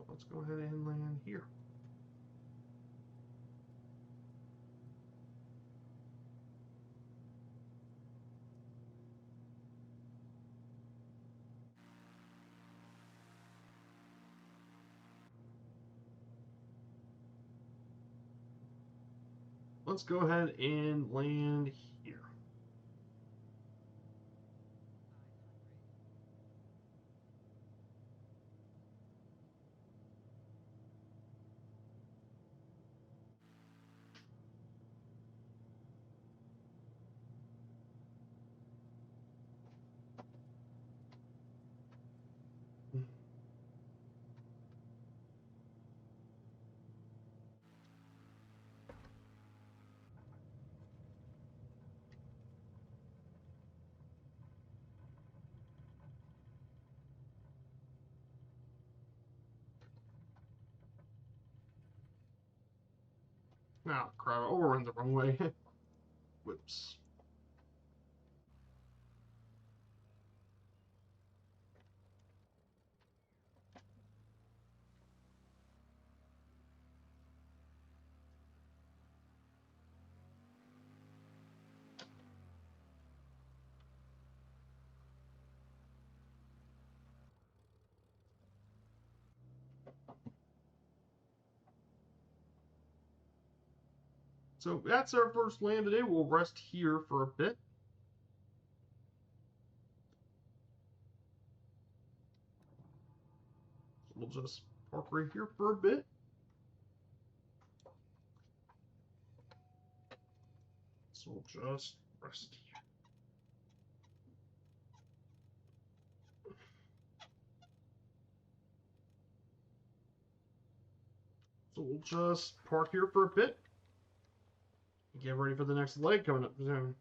Let's go ahead and land here. Let's go ahead and land here. Now, crap, I overran the wrong way. Whoops. So that's our first land today. We'll rest here for a bit. We'll just park right here for a bit. So we'll just rest here. So we'll just park here for a bit. Get ready for the next leg coming up soon.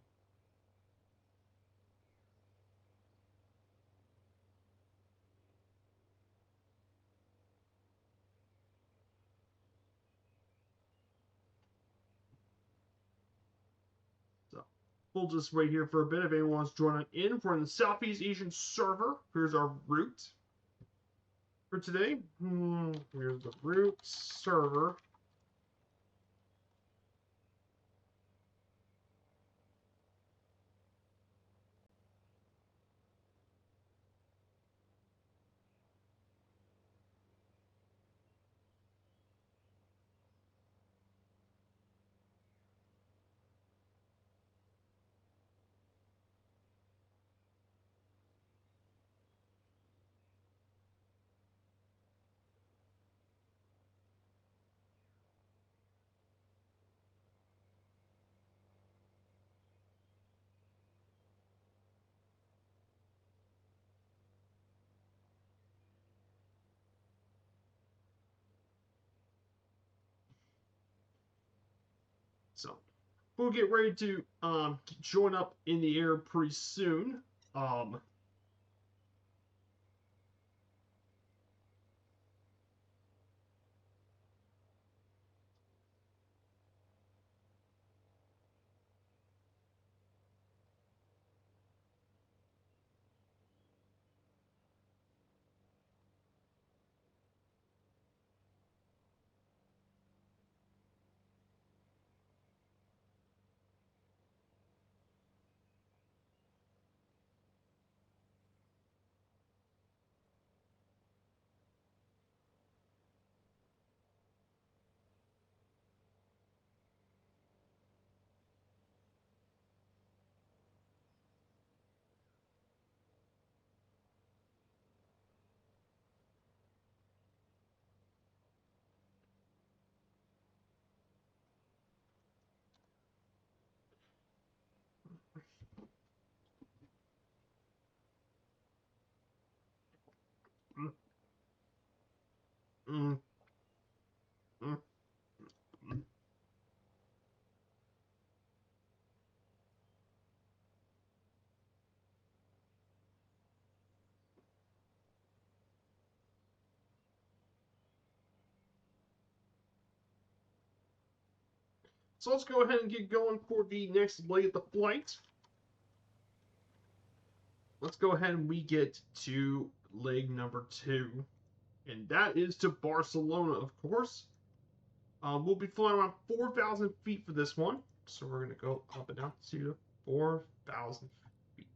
So we'll just wait here for a bit if anyone wants to join in. We're in the Southeast Asian server. Here's our route for today. Here's the route server. So we'll get ready to join up in the air pretty soon. Mm, mm, mm. So let's go ahead and get going for the next leg of the flight. Let's go ahead and we get to leg number 2, and that is to Barcelona, of course. We'll be flying around 4,000 feet for this one, so we're going to go up and down to 4,000 feet.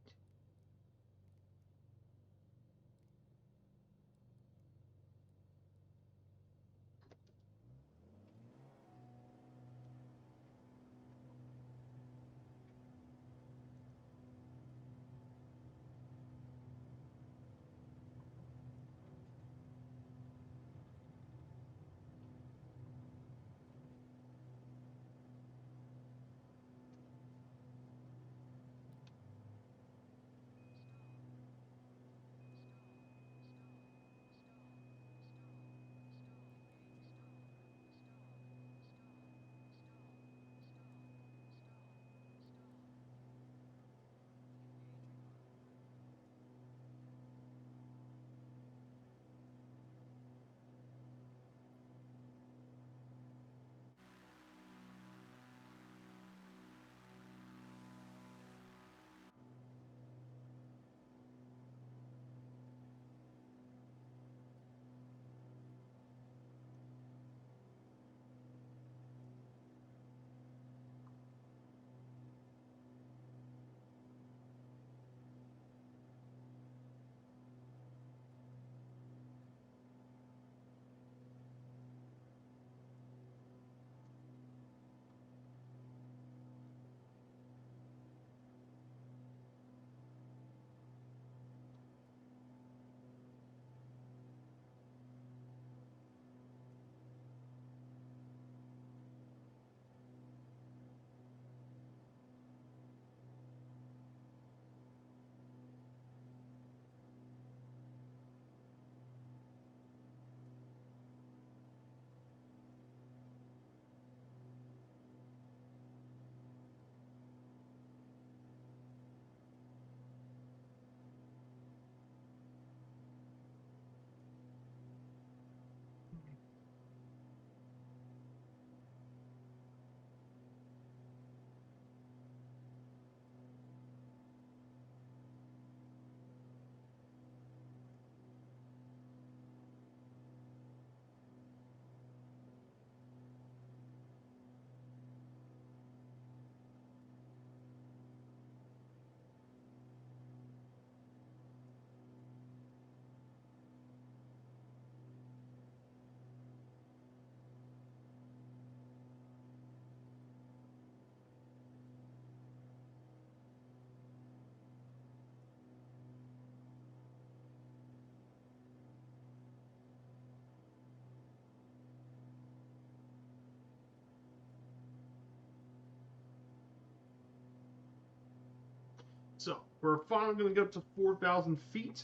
So we're finally going to get up to 4,000 feet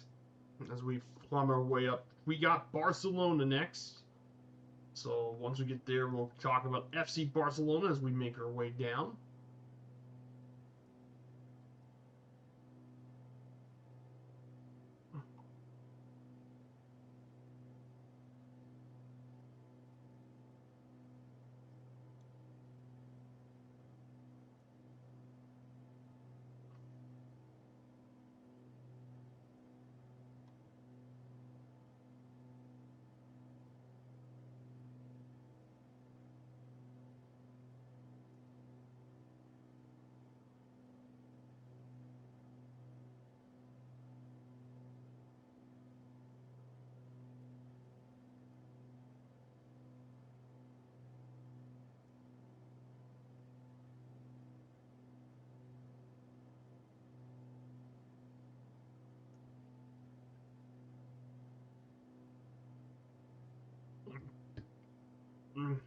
as we climb our way up. We got Barcelona next. So once we get there, we'll talk about FC Barcelona as we make our way down. Mm.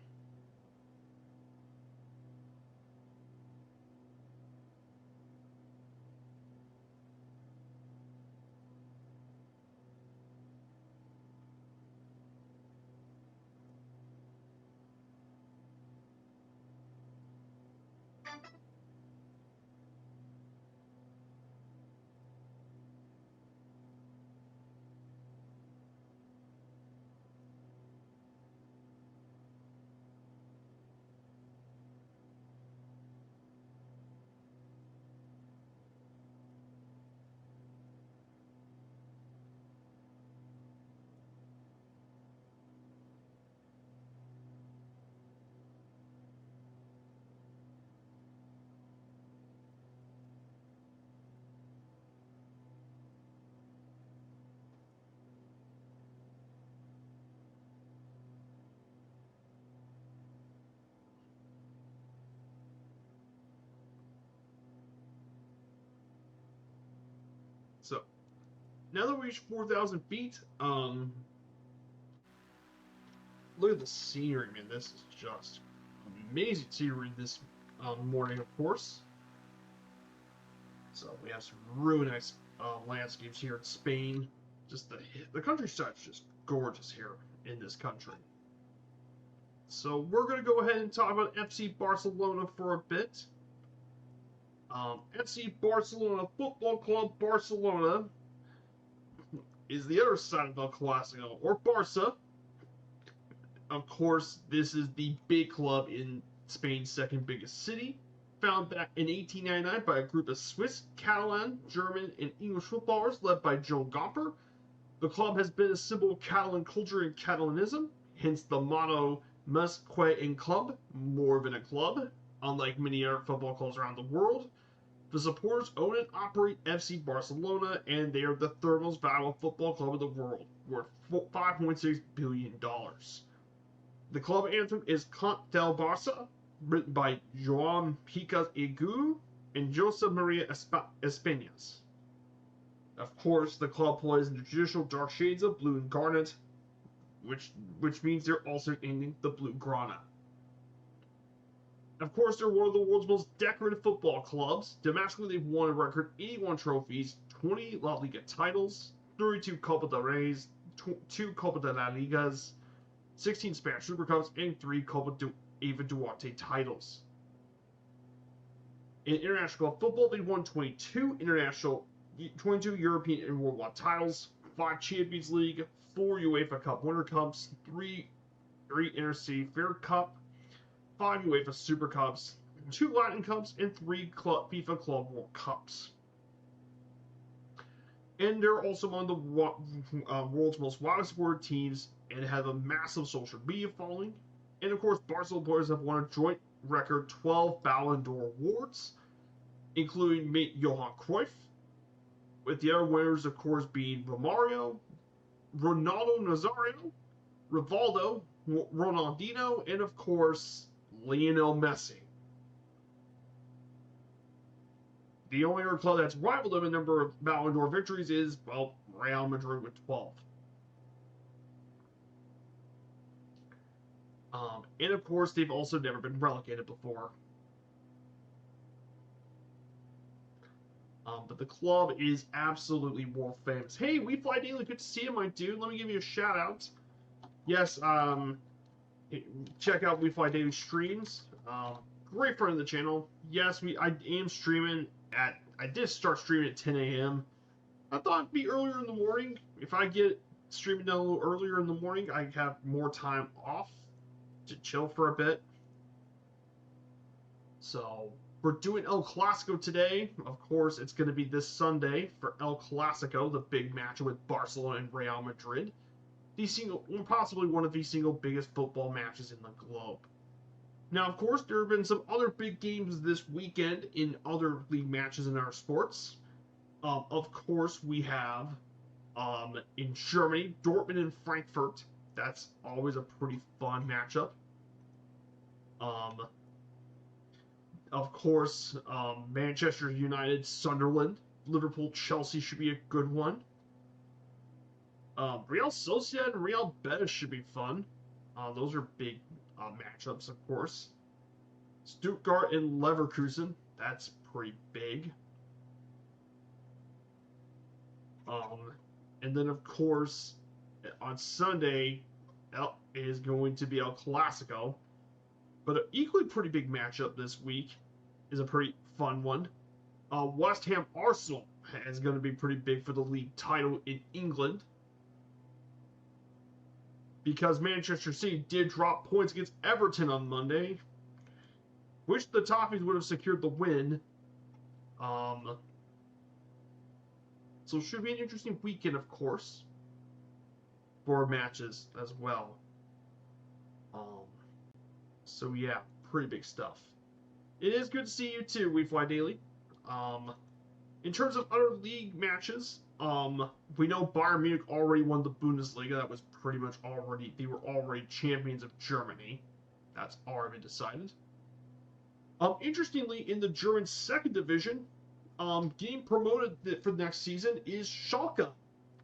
Now that we reached 4,000 feet, look at the scenery, man. This is just amazing scenery this morning, of course. So we have some really nice landscapes here in Spain. Just the countryside's just gorgeous here in this country. So we're going to go ahead and talk about FC Barcelona for a bit. FC Barcelona Football Club Barcelona is the other side of El Clasico, or Barca. Of course, this is the big club in Spain's second biggest city, founded back in 1899 by a group of Swiss, Catalan, German, and English footballers led by Joan Gamper. The club has been a symbol of Catalan culture and Catalanism, hence the motto "Más que un club," more than a club, unlike many other football clubs around the world. The supporters own and operate FC Barcelona, and they are the third most valuable football club in the world, worth $5.6 billion. The club anthem is Cant del Barça, written by Joan Picas Egu and Josep Maria Espeñas. Of course, the club plays in the traditional dark shades of blue and garnet, which means they're also named the Blaugrana. Of course, they're one of the world's most decorated football clubs. Domestically, they've won a record 81 trophies, 20 La Liga titles, 32 Copa del Reyes, 2 Copa de la Ligas, 16 Spanish Super Cups, and 3 Copa Eva Duarte titles. In international football, they won 22 European and worldwide titles, 5 Champions League, 4 UEFA Cup Winter Cups, 3 Intercity Fair Cup, 5 UEFA Super Cups, 2 Latin Cups, and 3 FIFA Club World Cups. And they're also one of the world's most widely supported teams and have a massive social media following. And of course, Barcelona players have won a joint record 12 Ballon d'Or awards, including Johan Cruyff, with the other winners, of course, being Romario, Ronaldo Nazario, Rivaldo, Ronaldinho, and of course, Lionel Messi. The only other club that's rivaled them in number of Ballon d'Or victories is, well, Real Madrid with 12. And of course, they've also never been relegated before. But the club is absolutely world famous. Hey, We Fly Daily, good to see you, my dude. Let me give you a shout out. Yes, check out We Fly Daily streams. Great friend of the channel. Yes, I am streaming I did start streaming at 10 a.m. I thought it'd be earlier in the morning. If I get streaming down a little earlier in the morning, I have more time off to chill for a bit. So we're doing El Clasico today. Of course, it's going to be this Sunday for El Clasico, the big match with Barcelona and Real Madrid. Possibly one of the single biggest football matches in the globe. Now, of course, there have been some other big games this weekend in other league matches in our sports. Of course, we have in Germany, Dortmund and Frankfurt. That's always a pretty fun matchup. Of course, Manchester United, Sunderland, Liverpool, Chelsea should be a good one. Real Sociedad and Real Betis should be fun. Those are big matchups, of course. Stuttgart and Leverkusen, that's pretty big. And then, of course, on Sunday is going to be El Clasico. But an equally pretty big matchup this week is a pretty fun one. West Ham Arsenal is going to be pretty big for the league title in England, because Manchester City did drop points against Everton on Monday. Wish the Toffees would have secured the win. So it should be an interesting weekend, of course, for matches as well. So yeah, pretty big stuff. It is good to see you too, We Fly Daily. In terms of other league matches, we know Bayern Munich already won the Bundesliga. That was pretty much they were already champions of Germany. That's already been decided. Interestingly, in the German second division, getting promoted for the next season is Schalke.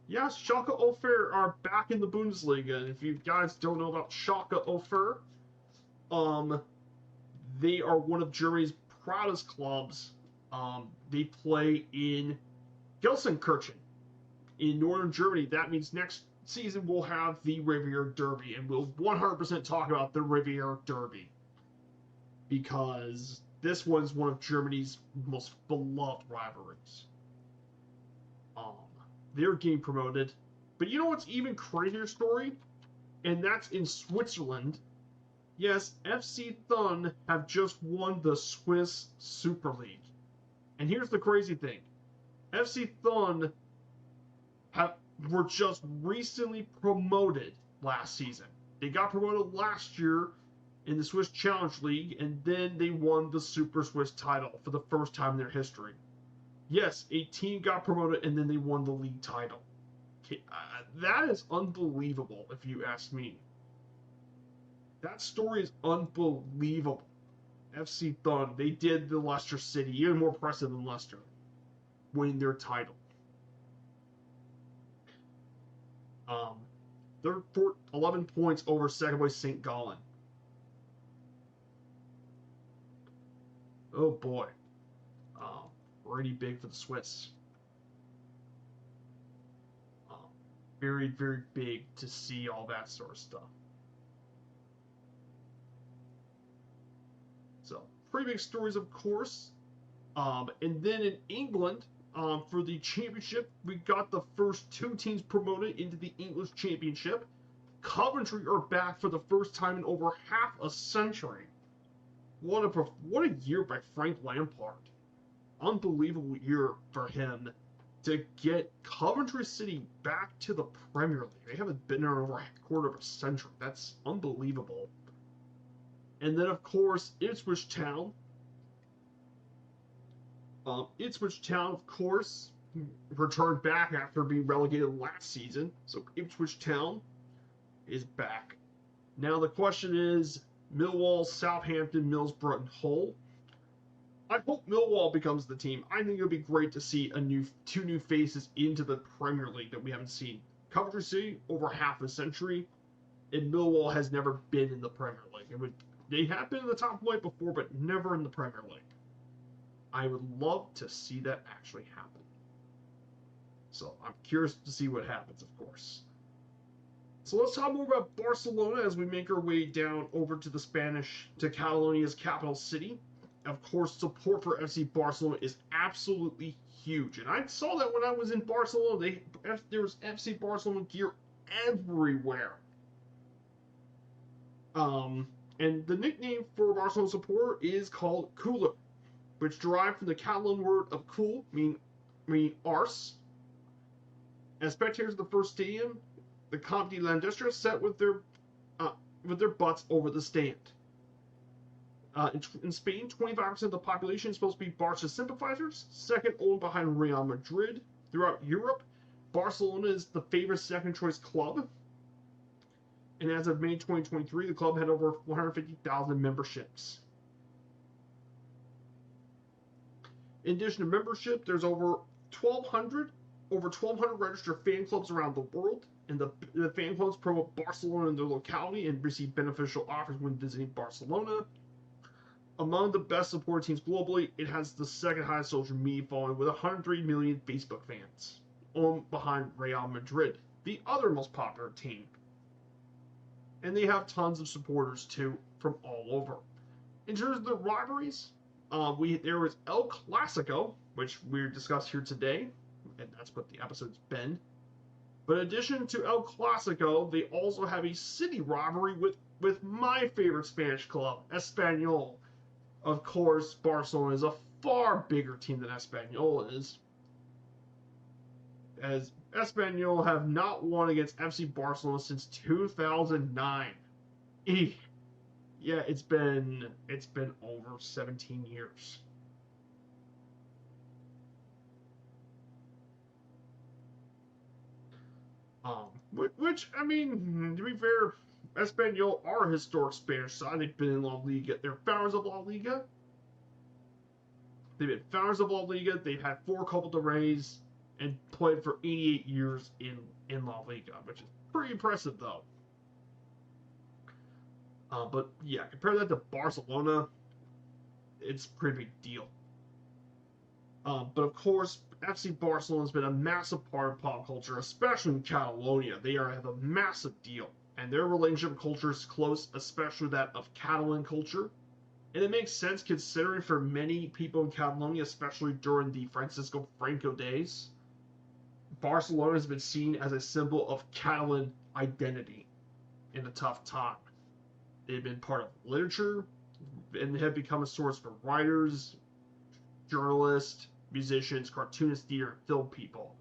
Yes, Schalke 04 are back in the Bundesliga. And if you guys don't know about Schalke 04, um, they are one of Germany's proudest clubs. They play in Gelsenkirchen in northern Germany. That means next season we'll have the Riviera Derby, and we'll 100% talk about the Riviera Derby because this was one of Germany's most beloved rivalries. Um, they're getting promoted, but you know what's even crazier story? And that's in Switzerland. Yes, FC Thun have just won the Swiss Super League. And here's the crazy thing. FC Thun were just recently promoted last season. They got promoted last year in the Swiss Challenge League, and then they won the Super Swiss title for the first time in their history. Yes, a team got promoted, and then they won the league title. That is unbelievable, if you ask me. That story is unbelievable. FC Thun, they did the Leicester City, even more impressive than Leicester, winning their title. They're 11 points over second place St. Gallen. Oh boy. Pretty big for the Swiss. Very, very big to see all that sort of stuff. So, pretty big stories, of course. And then in England, for the championship, we got the first two teams promoted into the English Championship. Coventry are back for the first time in over half a century. What a year by Frank Lampard. Unbelievable year for him to get Coventry City back to the Premier League. They haven't been there over a quarter of a century. That's unbelievable. And then, of course, Ipswich Town. Ipswich Town, of course, returned back after being relegated last season. So Ipswich Town is back. Now the question is Millwall, Southampton, Middlesbrough, and Hull. I hope Millwall becomes the team. I think it would be great to see two new faces into the Premier League that we haven't seen. Coventry City over half a century, and Millwall has never been in the Premier League. They have been in the top flight before, but never in the Premier League. I would love to see that actually happen. So I'm curious to see what happens, of course. So let's talk more about Barcelona as we make our way down over to Catalonia's capital city. Of course, support for FC Barcelona is absolutely huge. And I saw that when I was in Barcelona. There was FC Barcelona gear everywhere. And the nickname for Barcelona support is called Cooler, which derived from the Catalan word of cool, meaning arse. As spectators of the first stadium, the Camp de l'Industria, sat with their butts over the stand. In Spain, 25% of the population is supposed to be Barca sympathizers, second only behind Real Madrid. Throughout Europe, Barcelona is the favorite second-choice club. And as of May 2023, the club had over 150,000 memberships. In addition to membership, there's over 1,200 registered fan clubs around the world, and the fan clubs promote Barcelona in their locality and receive beneficial offers when visiting Barcelona. Among the best supported teams globally, it has the second highest social media following with 103 million Facebook fans, behind Real Madrid, the other most popular team. And they have tons of supporters too from all over. In terms of the rivalries, there was El Clasico, which we discussed here today, and that's what the episode's been. But in addition to El Clasico, they also have a city rivalry with my favorite Spanish club, Espanyol. Of course, Barcelona is a far bigger team than Espanyol is, as Espanyol have not won against FC Barcelona since 2009. Yeah, it's been over 17 years. Which, I mean, to be fair, Espanyol are a historic Spanish side. They've been in La Liga. They're founders of La Liga. They've been founders of La Liga. They've had 4 Copa del Reys. and played for 88 years in La Liga, which is pretty impressive though. But yeah, compare that to Barcelona, it's a pretty big deal. But of course, FC Barcelona has been a massive part of pop culture, especially in Catalonia. They have a massive deal, and their relationship culture is close, especially that of Catalan culture. And it makes sense considering for many people in Catalonia, especially during the Francisco Franco days, Barcelona has been seen as a symbol of Catalan identity in a tough time. They've been part of literature and have become a source for writers, journalists, musicians, cartoonists, theater, and film people.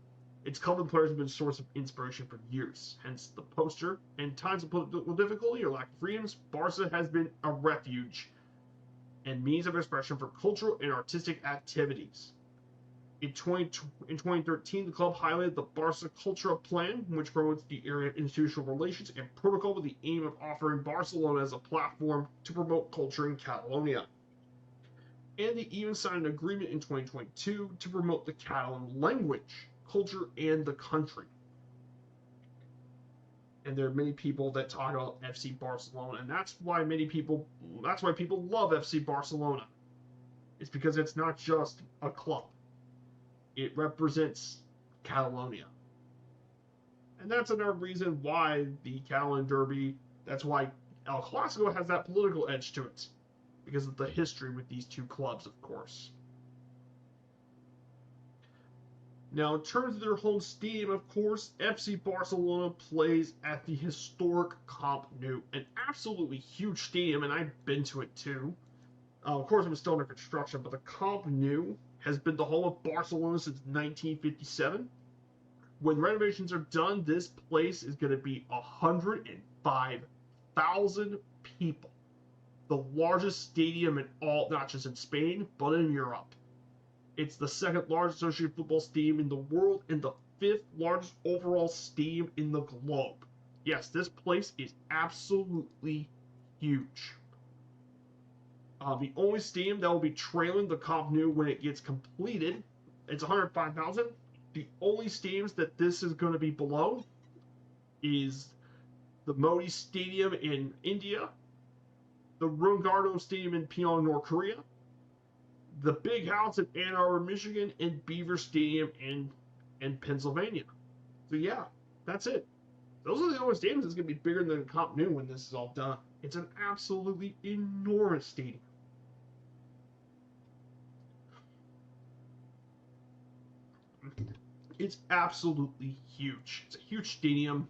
Its Common players have been a source of inspiration for years. Hence the poster. In times of political difficulty or lack of freedoms, Barca has been a refuge and means of expression for cultural and artistic activities. In 2013, the club highlighted the Barca Cultura Plan, which promotes the area of institutional relations and protocol with the aim of offering Barcelona as a platform to promote culture in Catalonia. And they even signed an agreement in 2022 to promote the Catalan language, culture, and the country. And there are many people that talk about FC Barcelona, and that's why people love FC Barcelona. It's because it's not just a club. It represents Catalonia. And that's another reason why the Catalan Derby, that's why El Clasico has that political edge to it. Because of the history with these two clubs, of course. Now, in terms of their home stadium, of course, FC Barcelona plays at the historic Camp Nou, an absolutely huge stadium, and I've been to it too. Of course, it was still under construction, but the Camp Nou has been the home of Barcelona since 1957. When renovations are done, this place is going to be 105,000 people. The largest stadium in all, not just in Spain, but in Europe. It's the second largest associated football stadium in the world and the fifth largest overall stadium in the globe. Yes, this place is absolutely huge. The only stadium that will be trailing the Camp Nou when it gets completed, it's 105,000. The only stadiums that this is going to be below is the Modi Stadium in India, the Rungardo Stadium in Pyongyang, North Korea, the Big House in Ann Arbor, Michigan, and Beaver Stadium in Pennsylvania. So yeah, that's it. Those are the only stadiums that's going to be bigger than Camp Nou when this is all done. It's an absolutely enormous stadium. It's absolutely huge. It's a huge stadium.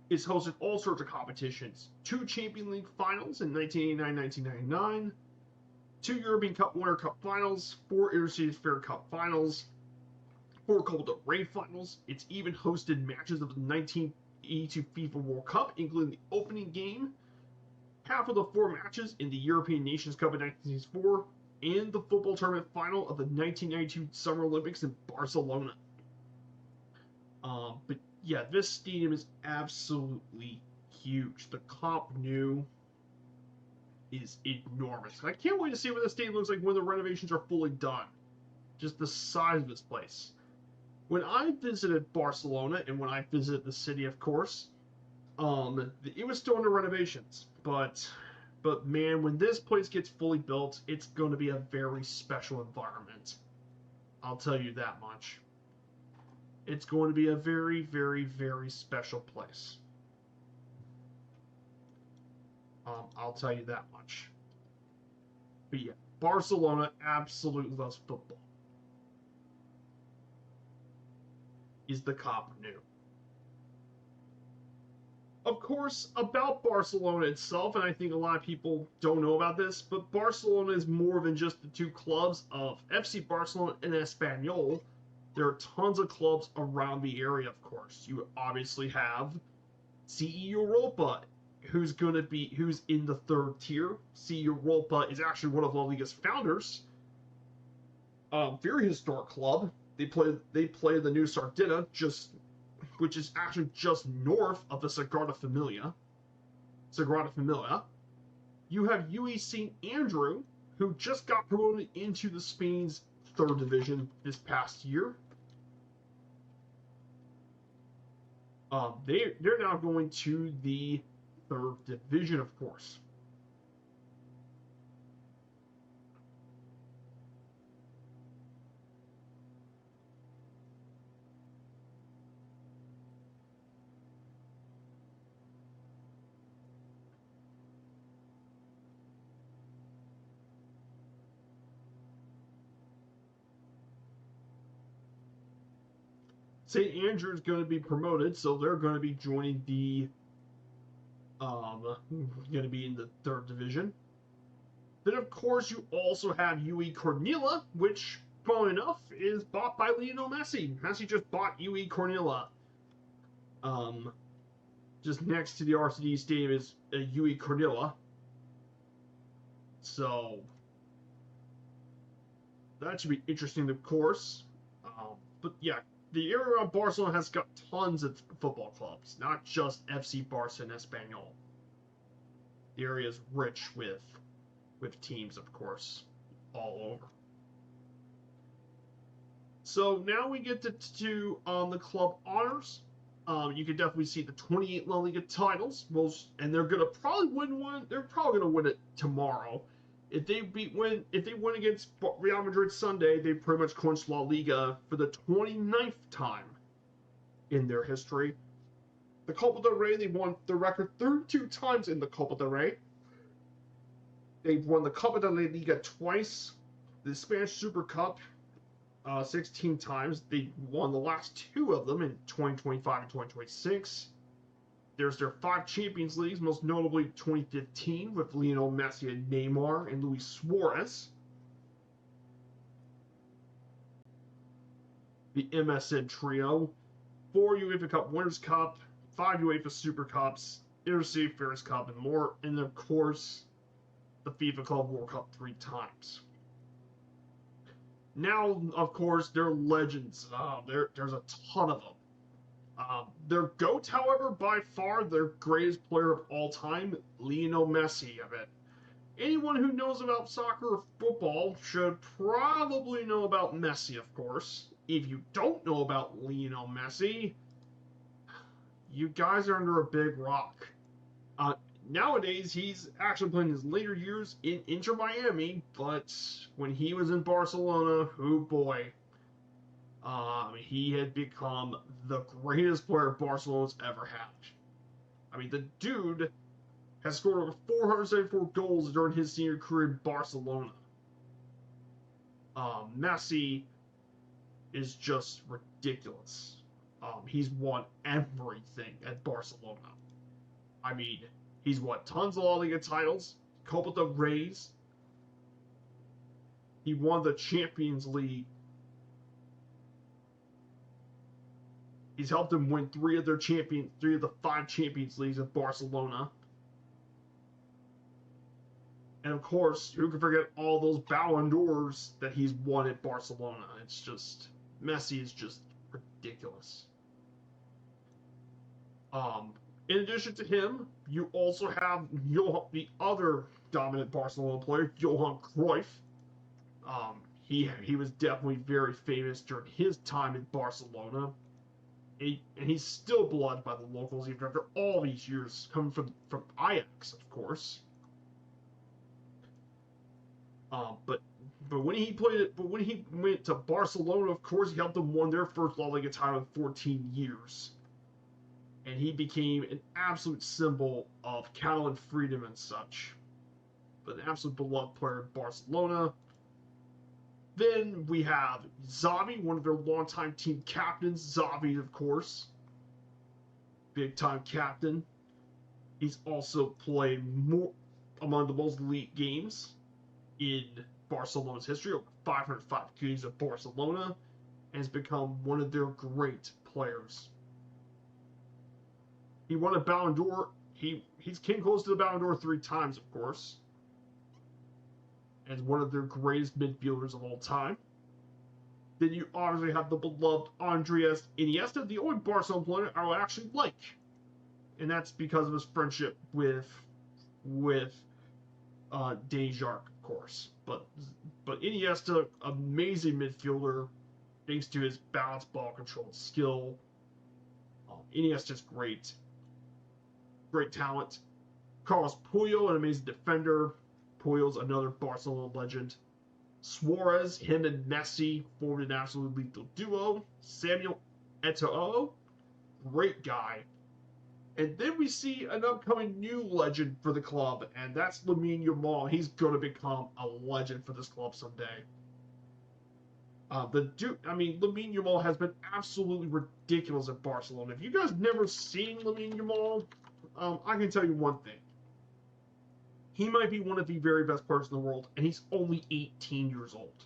It's hosted all sorts of competitions. 2 Champions League finals in 1989-1999, 2 European Cup Winter Cup finals, 4 Intercities Fair Cup finals, 4 Copa del Rey finals. It's even hosted matches of the 1982 FIFA World Cup, including the opening game, half of the 4 matches in the European Nations Cup in 1964, and the football tournament final of the 1992 Summer Olympics in Barcelona. But yeah, this stadium is absolutely huge. The Camp Nou is enormous. I can't wait to see what the stadium looks like when the renovations are fully done. Just the size of this place. When I visited Barcelona, and when I visited the city, of course, it was still under renovations. But man, when this place gets fully built, it's going to be a very special environment. I'll tell you that much. It's going to be a very, very, very special place. I'll tell you that much. But yeah, Barcelona absolutely loves football. Is the Camp Nou. Of course, about Barcelona itself, and I think a lot of people don't know about this, but Barcelona is more than just the 2 clubs of FC Barcelona and Espanyol. There are tons of clubs around the area, of course. You obviously have CE Europa, who's in the 3rd tier. CE Europa is actually one of La Liga's founders. Very historic club. They play the new Sardina, which is actually just north of the Sagrada Familia. You have UE St. Andrew, who just got promoted into the Spain's 3rd division this past year. They're now going to the third division, of course. St. Andrew's going to be promoted, so they're going to be joining the going to be in the third division. Then, of course, you also have UE Cornilla, which, funnily enough, is bought by Lionel Messi. Messi just bought UE Cornilla. Just next to the RCD Stadium is UE Cornilla. So that should be interesting, of course. But yeah, the area around Barcelona has got tons of football clubs, not just FC Barca and Espanyol. The area is rich with teams, of course, all over. So now we get to the club honors. You can definitely see the 28 La Liga titles, and they're gonna probably win one. They're probably gonna win it tomorrow. If they win against Real Madrid Sunday, they pretty much clinched La Liga for the 29th time in their history. The Copa del Rey, they won the record 32 times in the Copa del Rey. They've won the Copa de la Liga twice, the Spanish Super Cup 16 times. They won the last two of them in 2025 and 2026. There's their 5 Champions Leagues, most notably 2015 with Lionel Messi and Neymar and Luis Suarez. The MSN trio, 4 UEFA Cup Winners' Cup, 5 UEFA Super Cups, Intercity Fairs Cup, and more. And of course, the FIFA Club World Cup 3 times. Now, of course, they're legends. There's a ton of them. Their GOAT, however, by far their greatest player of all time, Lionel Messi. I bet anyone who knows about soccer or football should probably know about Messi, of course. If you don't know about Lionel Messi, you guys are under a big rock. Nowadays, he's actually playing his later years in Inter Miami, but when he was in Barcelona, oh boy, he had become the greatest player Barcelona's ever had. I mean, the dude has scored over 474 goals during his senior career in Barcelona. Messi is just ridiculous. He's won everything at Barcelona. I mean, he's won tons of La Liga titles, Copa del Reyes. He won the Champions League. He's helped them win 3 of the 5 Champions Leagues at Barcelona. And of course, who can forget all those Ballon d'Ors that he's won at Barcelona? It's just, Messi is just ridiculous. In addition to him, you also have the other dominant Barcelona player, Johan Cruyff. He was definitely very famous during his time in Barcelona. And he's still beloved by the locals even after all these years, coming from Ajax, of course. But when he went to Barcelona, of course, he helped them win their first La Liga title in 14 years. And he became an absolute symbol of Catalan freedom and such. But an absolute beloved player in Barcelona. Then we have Xavi, one of their longtime team captains. Xavi, of course, big time captain. He's also played among the most elite games in Barcelona's history, over 505 games at Barcelona, and has become one of their great players. He won a Ballon d'Or. He's came close to the Ballon d'Or 3 times, of course, as one of their greatest midfielders of all time. Then you obviously have the beloved Andres Iniesta, the only Barcelona player I actually like, and that's because of his friendship with Dejark, of course. But Iniesta, amazing midfielder, thanks to his balanced ball control skill. Iniesta just great. Great talent. Carlos Puyol, an amazing defender. Puyol's another Barcelona legend. Suarez, him and Messi formed an absolute lethal duo. Samuel Eto'o, great guy. And then we see an upcoming new legend for the club, and that's Lamine Yamal. He's going to become a legend for this club someday. Lamine Yamal has been absolutely ridiculous at Barcelona. If you guys never seen Lamine Yamal, I can tell you one thing. He might be one of the very best players in the world, and he's only 18 years old.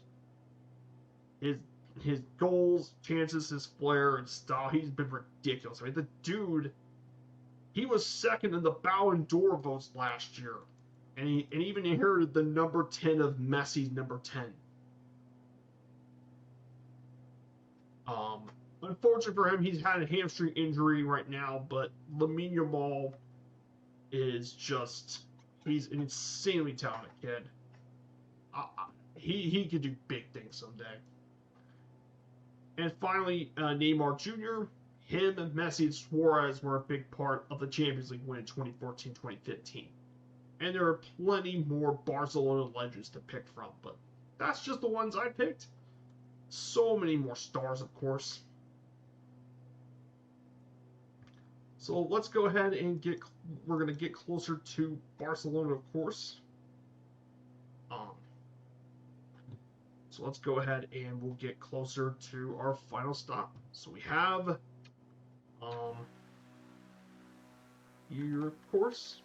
His goals, chances, his flair, and style, he's been ridiculous. I mean, the dude, he was second in the Ballon d'Or votes last year, and he even inherited the number 10 of Messi's number 10. Unfortunately for him, he's had a hamstring injury right now, but Lamine Yamal is he's an insanely talented kid. He could do big things someday. And finally, Neymar Jr., him and Messi and Suarez were a big part of the Champions League win in 2014-2015. And there are plenty more Barcelona legends to pick from, but that's just the ones I picked. So many more stars, of course. So let's go ahead and we're going to get closer to Barcelona, of course. So let's go ahead and we'll get closer to our final stop. So we have here, of course.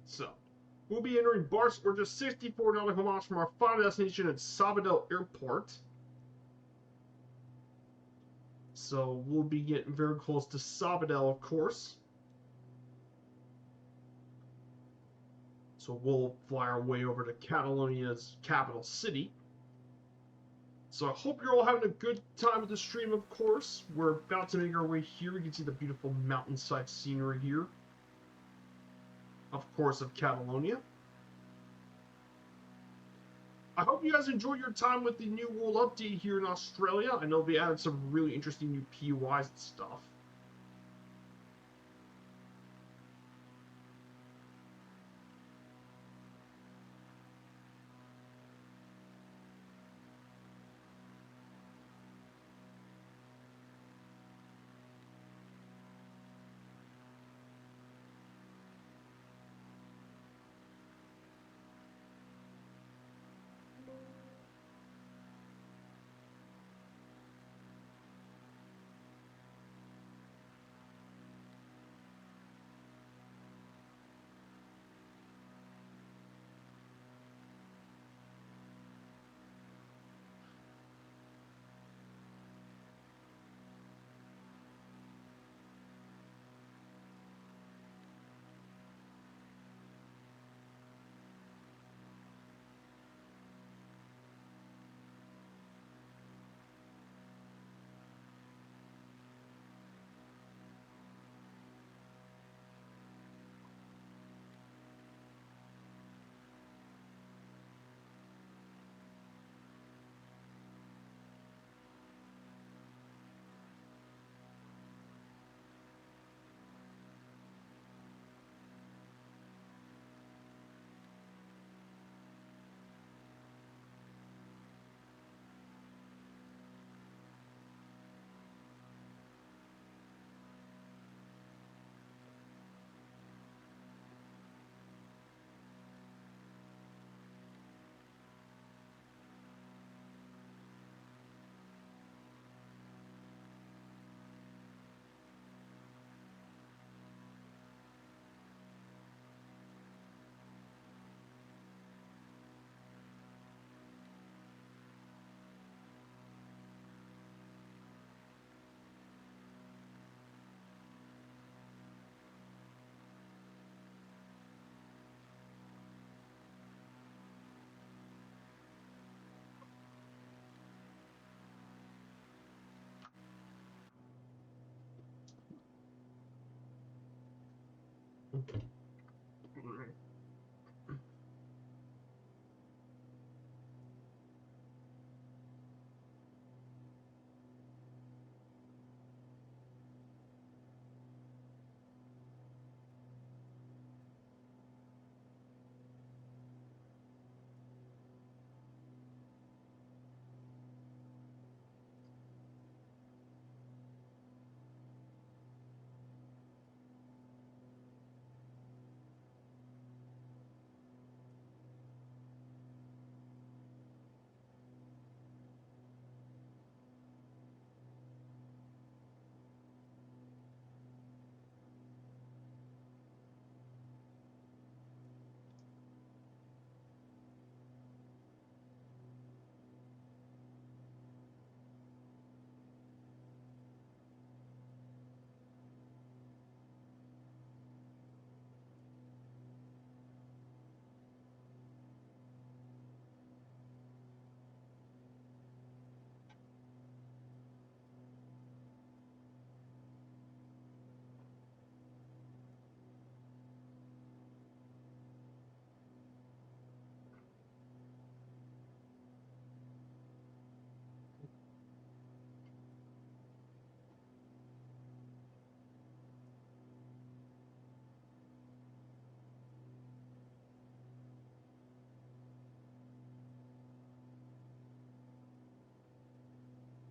So, we'll be entering Barcelona. We're just 64 nautical miles from our final destination at Sabadell Airport. So, we'll be getting very close to Sabadell, of course. So, we'll fly our way over to Catalonia's capital city. So, I hope you're all having a good time with the stream, of course. We're about to make our way here. You can see the beautiful mountainside scenery here, of course, of Catalonia. I hope you guys enjoyed your time with the new world update here in Australia. I know they added some really interesting new PUIs and stuff.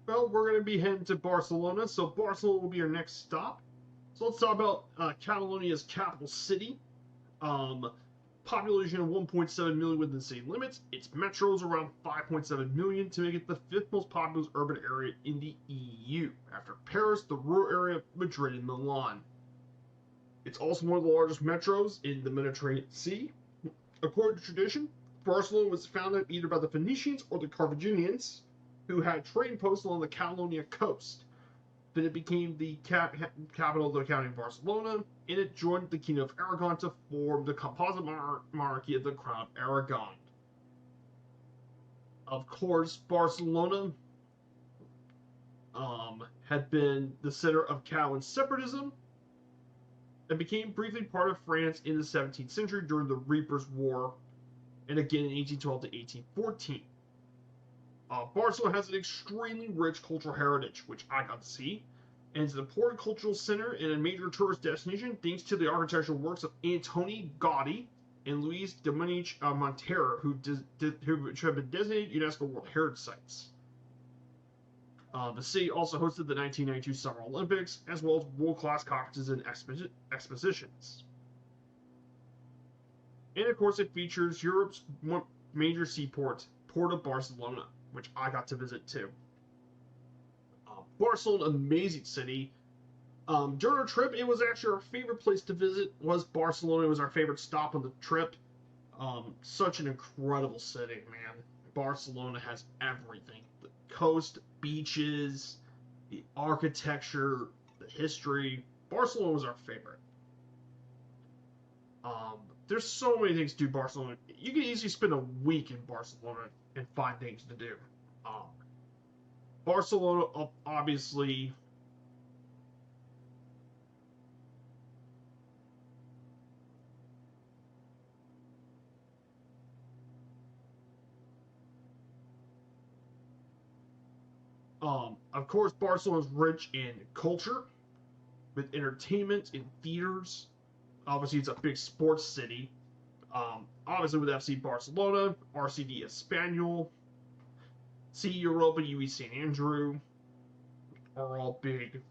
Well, we're going to be heading to Barcelona, so Barcelona will be our next stop. So let's talk about Catalonia's capital city. Um, Population of 1.7 million within the city limits. Its metro is around 5.7 million to make it the fifth most populous urban area in the EU, after Paris, the rural area, Madrid, and Milan. It's also one of the largest metros in the Mediterranean Sea. According to tradition, Barcelona was founded either by the Phoenicians or the Carthaginians, who had trading posts along the Catalonia coast. Then it became the capital of the county of Barcelona, and it joined the Kingdom of Aragon to form the composite monarchy of the Crown of Aragon. Of course, Barcelona had been the center of Catalan separatism and became briefly part of France in the 17th century during the Reapers' War, and again in 1812 to 1814. Barcelona has an extremely rich cultural heritage, which I got to see, and is an important cultural center and a major tourist destination thanks to the architectural works of Antoni Gaudi and Luis Domènech Montero, who have been designated UNESCO World Heritage Sites. The city also hosted the 1992 Summer Olympics, as well as world-class conferences and expositions. And of course, it features Europe's major seaport, Port of Barcelona, which I got to visit too. Barcelona, amazing city. During our trip, it was actually our favorite place to visit. Was Barcelona? It was our favorite stop on the trip. Such an incredible city, man. Barcelona has everything: the coast, beaches, the architecture, the history. Barcelona was our favorite. There's so many things to do in Barcelona. You can easily spend a week in Barcelona and find things to do. Um, Barcelona, obviously, of course, Barcelona is rich in culture, with entertainment and theaters. Obviously, it's a big sports city. Obviously, with FC Barcelona, RCD Espanyol, C Europa, UE St. Andrew are all big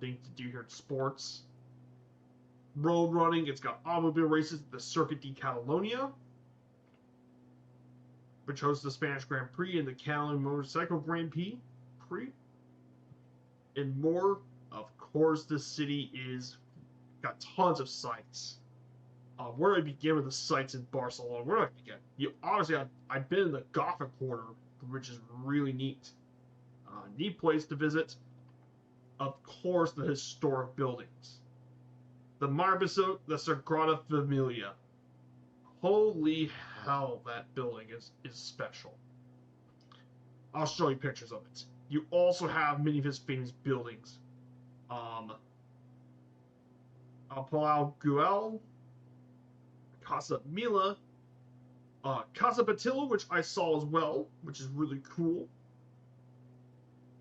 things to do here in sports. Road running, it's got automobile races at the Circuit de Catalonia, which hosts the Spanish Grand Prix and the Catalan Motorcycle Grand Prix, and more. Of course, the city is got tons of sites. Where do I begin with the sites in Barcelona? Where do I begin? Obviously, I've been in the Gothic Quarter, which is really neat. Neat place to visit. Of course, the historic buildings. The Marbisot, the Sagrada Familia. Holy hell, that building is special. I'll show you pictures of it. You also have many of his famous buildings. Um, Palau Guel, Casa Mila, Casa Batilla, which I saw as well, which is really cool.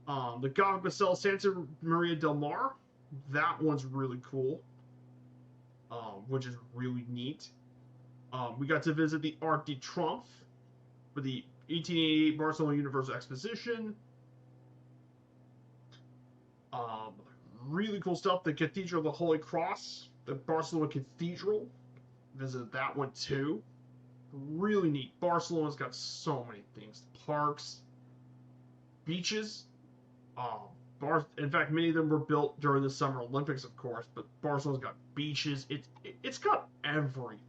The Gothic Basel Santa Maria del Mar, that one's really cool, which is really neat. We got to visit the Arc de Triomphe for the 1888 Barcelona Universal Exposition. Um, really cool stuff. The Cathedral of the Holy Cross, the Barcelona Cathedral. Visited that one too. Really neat. Barcelona's got so many things: parks, beaches. In fact, many of them were built during the Summer Olympics, of course. But Barcelona's got beaches. It's got everything.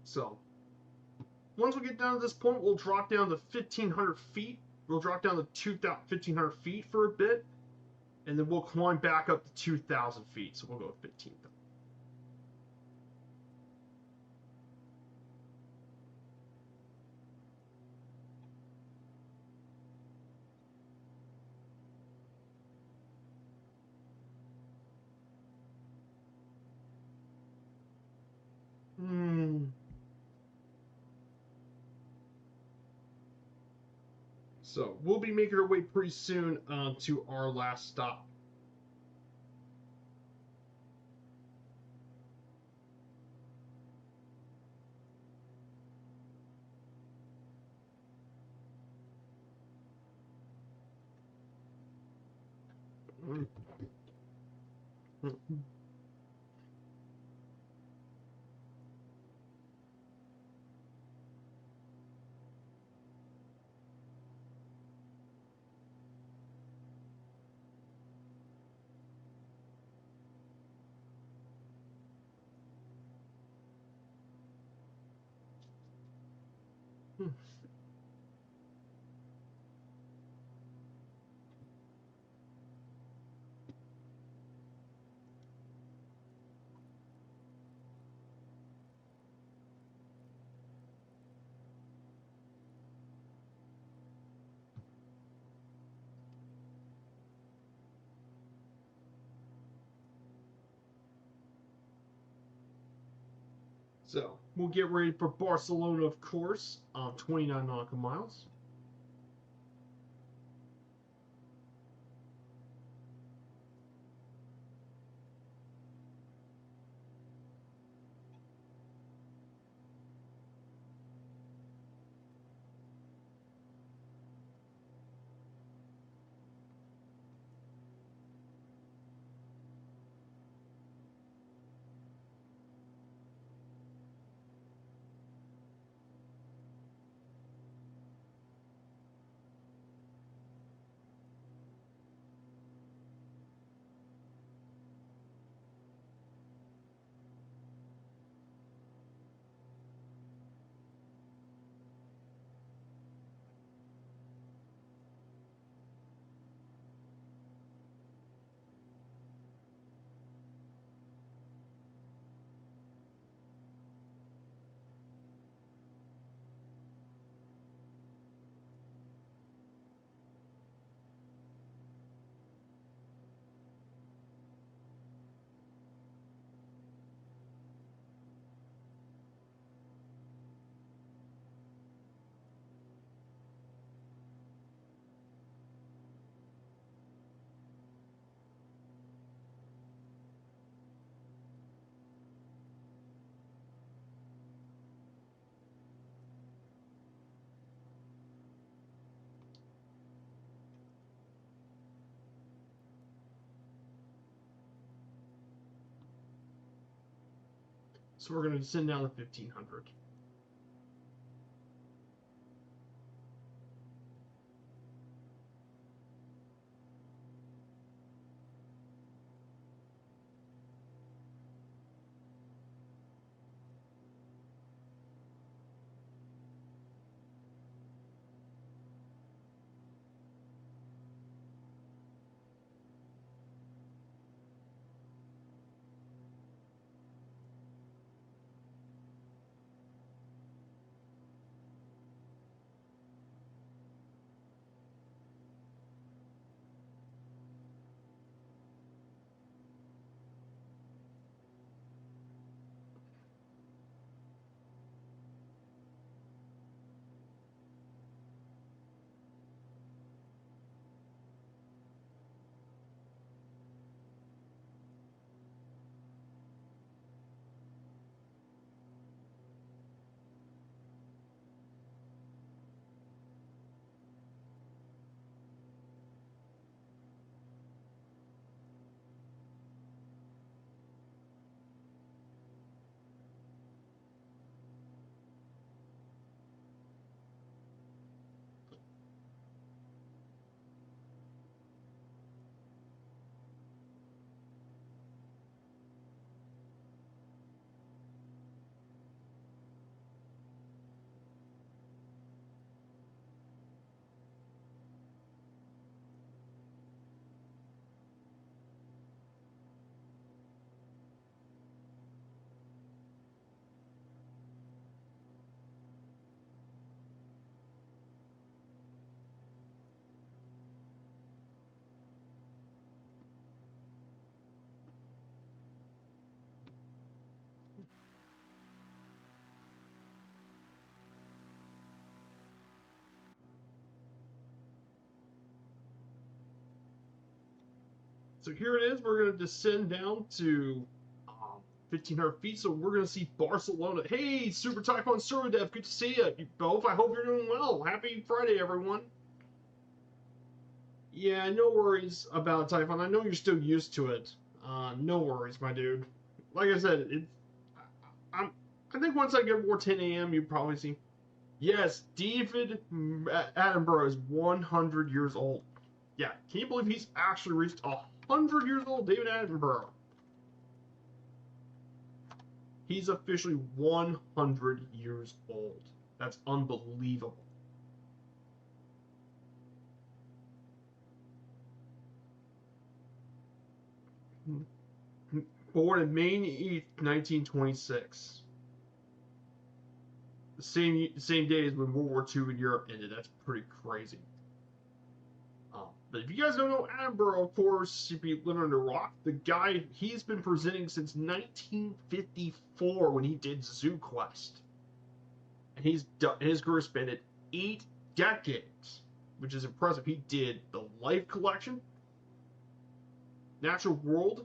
So once we get down to this point, we'll drop down to 1,500 feet. We'll drop down to 1,500 feet for a bit, and then we'll climb back up to 2,000 feet. So we'll go with 15,000. So we'll be making our way pretty soon to our last stop. So we'll get ready for Barcelona, of course, 29 nautical miles. So we're going to send down to 1500. So here it is. We're going to descend down to 1,500 feet. So we're going to see Barcelona. Hey, Super Typhoon Surdev, good to see you both. I hope you're doing well. Happy Friday, everyone. Yeah, no worries about Typhon. I know you're still used to it. No worries, my dude. Like I said, I'm. I think once I get more 10 a.m., you probably see. Yes, David Attenborough is 100 years old. Yeah, can you believe he's actually reached 100 years old? David Attenborough. He's officially 100 years old. That's unbelievable. Born on May 8th, 1926. The same day as when World War II in Europe ended. That's pretty crazy. But if you guys don't know Attenborough, of course, you'd be living under a rock. The guy, he's been presenting since 1954 when he did Zoo Quest. And his career spanned 8 decades, which is impressive. He did the Life Collection, Natural World,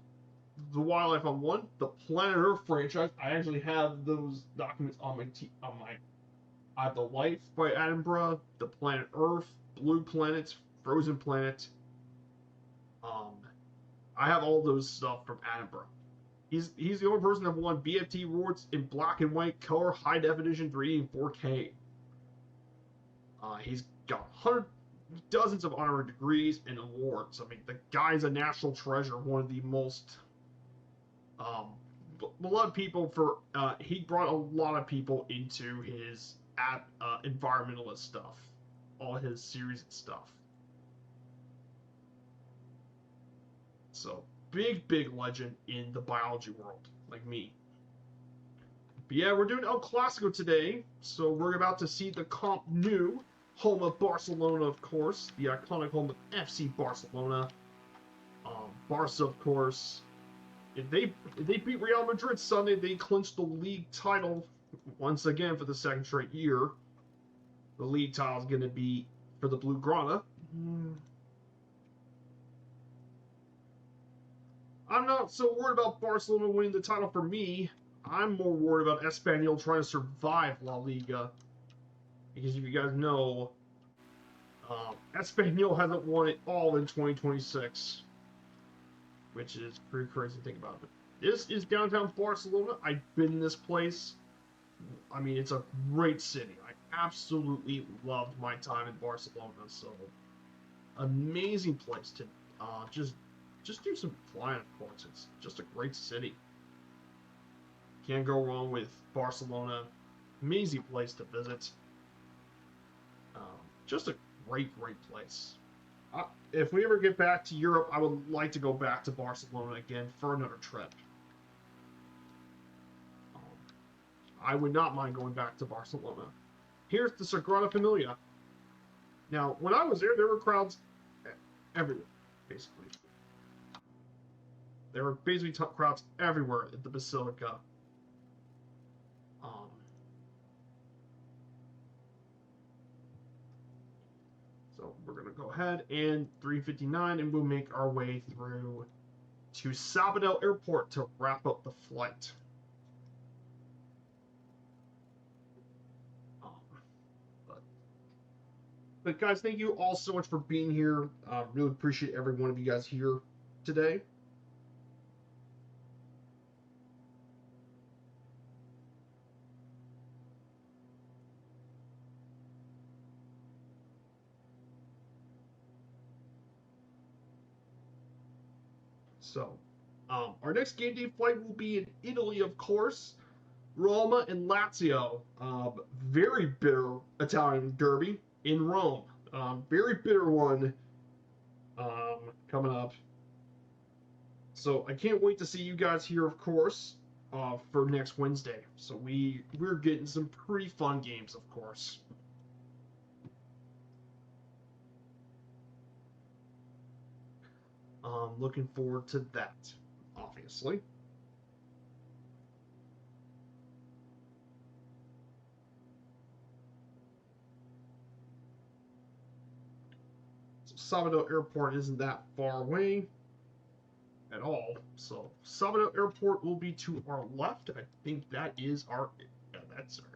the Wildlife on One, the Planet Earth franchise. I actually have those documents on my. I have the Life by Attenborough, the Planet Earth, Blue Planet, Frozen Planet. I have all those stuff from Attenborough. He's the only person that won BFT awards in black and white, color, high definition, 3D, and 4K. He's got dozens of honorary degrees and awards. I mean, the guy's a national treasure, one of the most beloved people for. He brought a lot of people into his environmentalist stuff, all his series and stuff. So big legend in the biology world, like me. But yeah, we're doing El Clasico today, so we're about to see the Camp Nou, home of Barcelona, of course, the iconic home of FC Barcelona. Barca, of course. If they beat Real Madrid Sunday, they clinched the league title once again for the second straight year. The league title is going to be for the Blaugrana. I'm not so worried about Barcelona winning the title for me. I'm more worried about Espanyol trying to survive La Liga. Because if you guys know, Espanyol hasn't won it all in 2026. Which is pretty crazy to think about it. This is downtown Barcelona. I've been in this place. I mean, it's a great city. I absolutely loved my time in Barcelona. So amazing place to just do some flying. Of course, it's just a great city. Can't go wrong with Barcelona. Amazing place to visit. Just a great place. If we ever get back to Europe, I would like to go back to Barcelona again for another trip. Um, I would not mind going back to Barcelona. Here's the Sagrada Familia. Now, when I was there were crowds everywhere, basically. There were basically crowds everywhere at the Basilica. Um, so we're going to go ahead and 3:59, and we'll make our way through to Sabadell Airport to wrap up the flight. Um, but guys, thank you all so much for being here. Really appreciate every one of you guys here today. So, our next game day flight will be in Italy, of course. Roma and Lazio. Very bitter Italian derby in Rome. Very bitter one coming up. So I can't wait to see you guys here, of course, for next Wednesday. So we're getting some pretty fun games, of course. Looking forward to that, obviously. Sabado Airport isn't that far away at all. So Sabado Airport will be to our left. I think that's our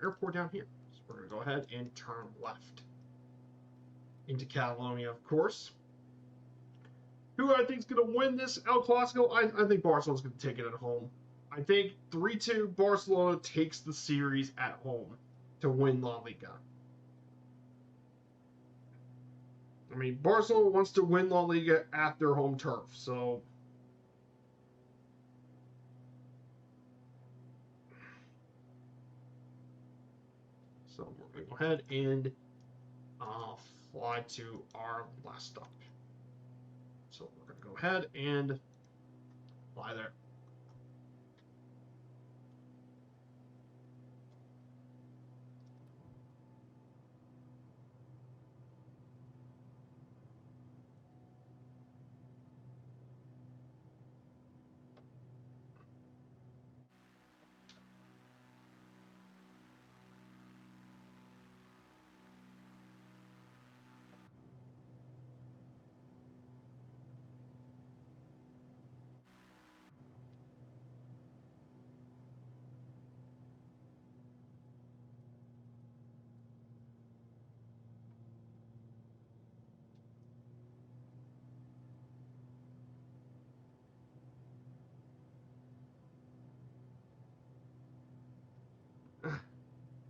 airport down here. So we're gonna go ahead and turn left into Catalonia, of course. Who I think is gonna win this El Clasico? I think Barcelona's gonna take it at home. I think 3-2 Barcelona takes the series at home to win La Liga. I mean, Barcelona wants to win La Liga at their home turf, so we're going to go ahead and fly to our last stop. So we're going to go ahead and fly there.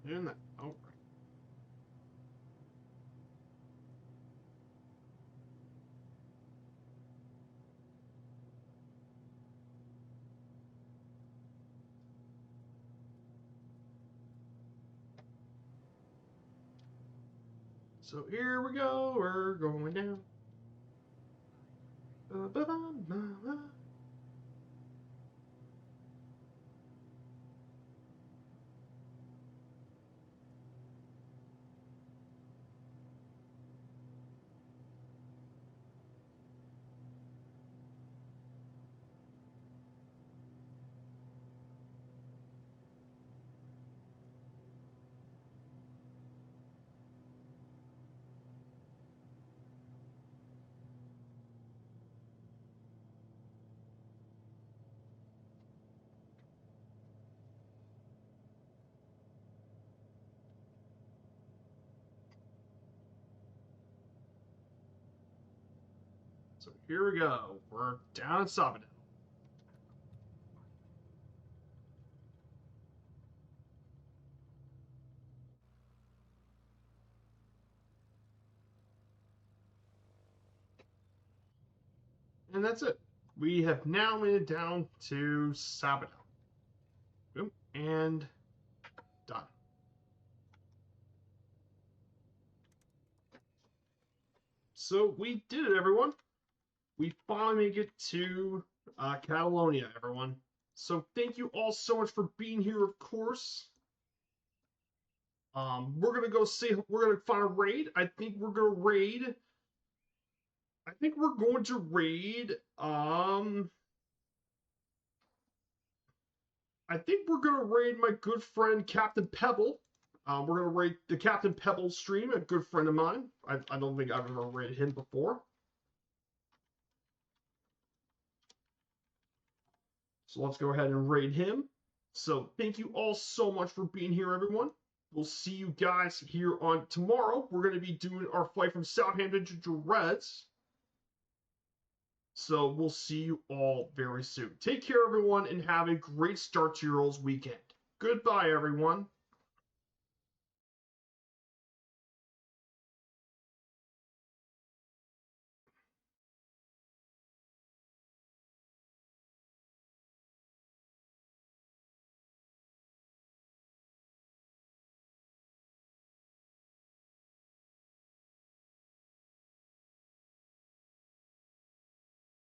And that, oh, so here we go. We're going down. So here we go. We're down in Sabadell. And that's it. We have now made it down to Sabado. Boom, and done. So we did it, everyone. We finally make it to Catalonia, everyone. So thank you all so much for being here, of course. We're gonna go see. We're gonna find a raid. I think we're gonna raid. I think we're going to raid. I think we're gonna raid my good friend Captain Pebble. We're gonna raid the Captain Pebble stream, a good friend of mine. I don't think I've ever raided him before. So let's go ahead and raid him. So thank you all so much for being here, everyone. We'll see you guys here on tomorrow. We're going to be doing our flight from Southampton to Reds. So we'll see you all very soon. Take care, everyone, and have a great start to your all's weekend. Goodbye, everyone.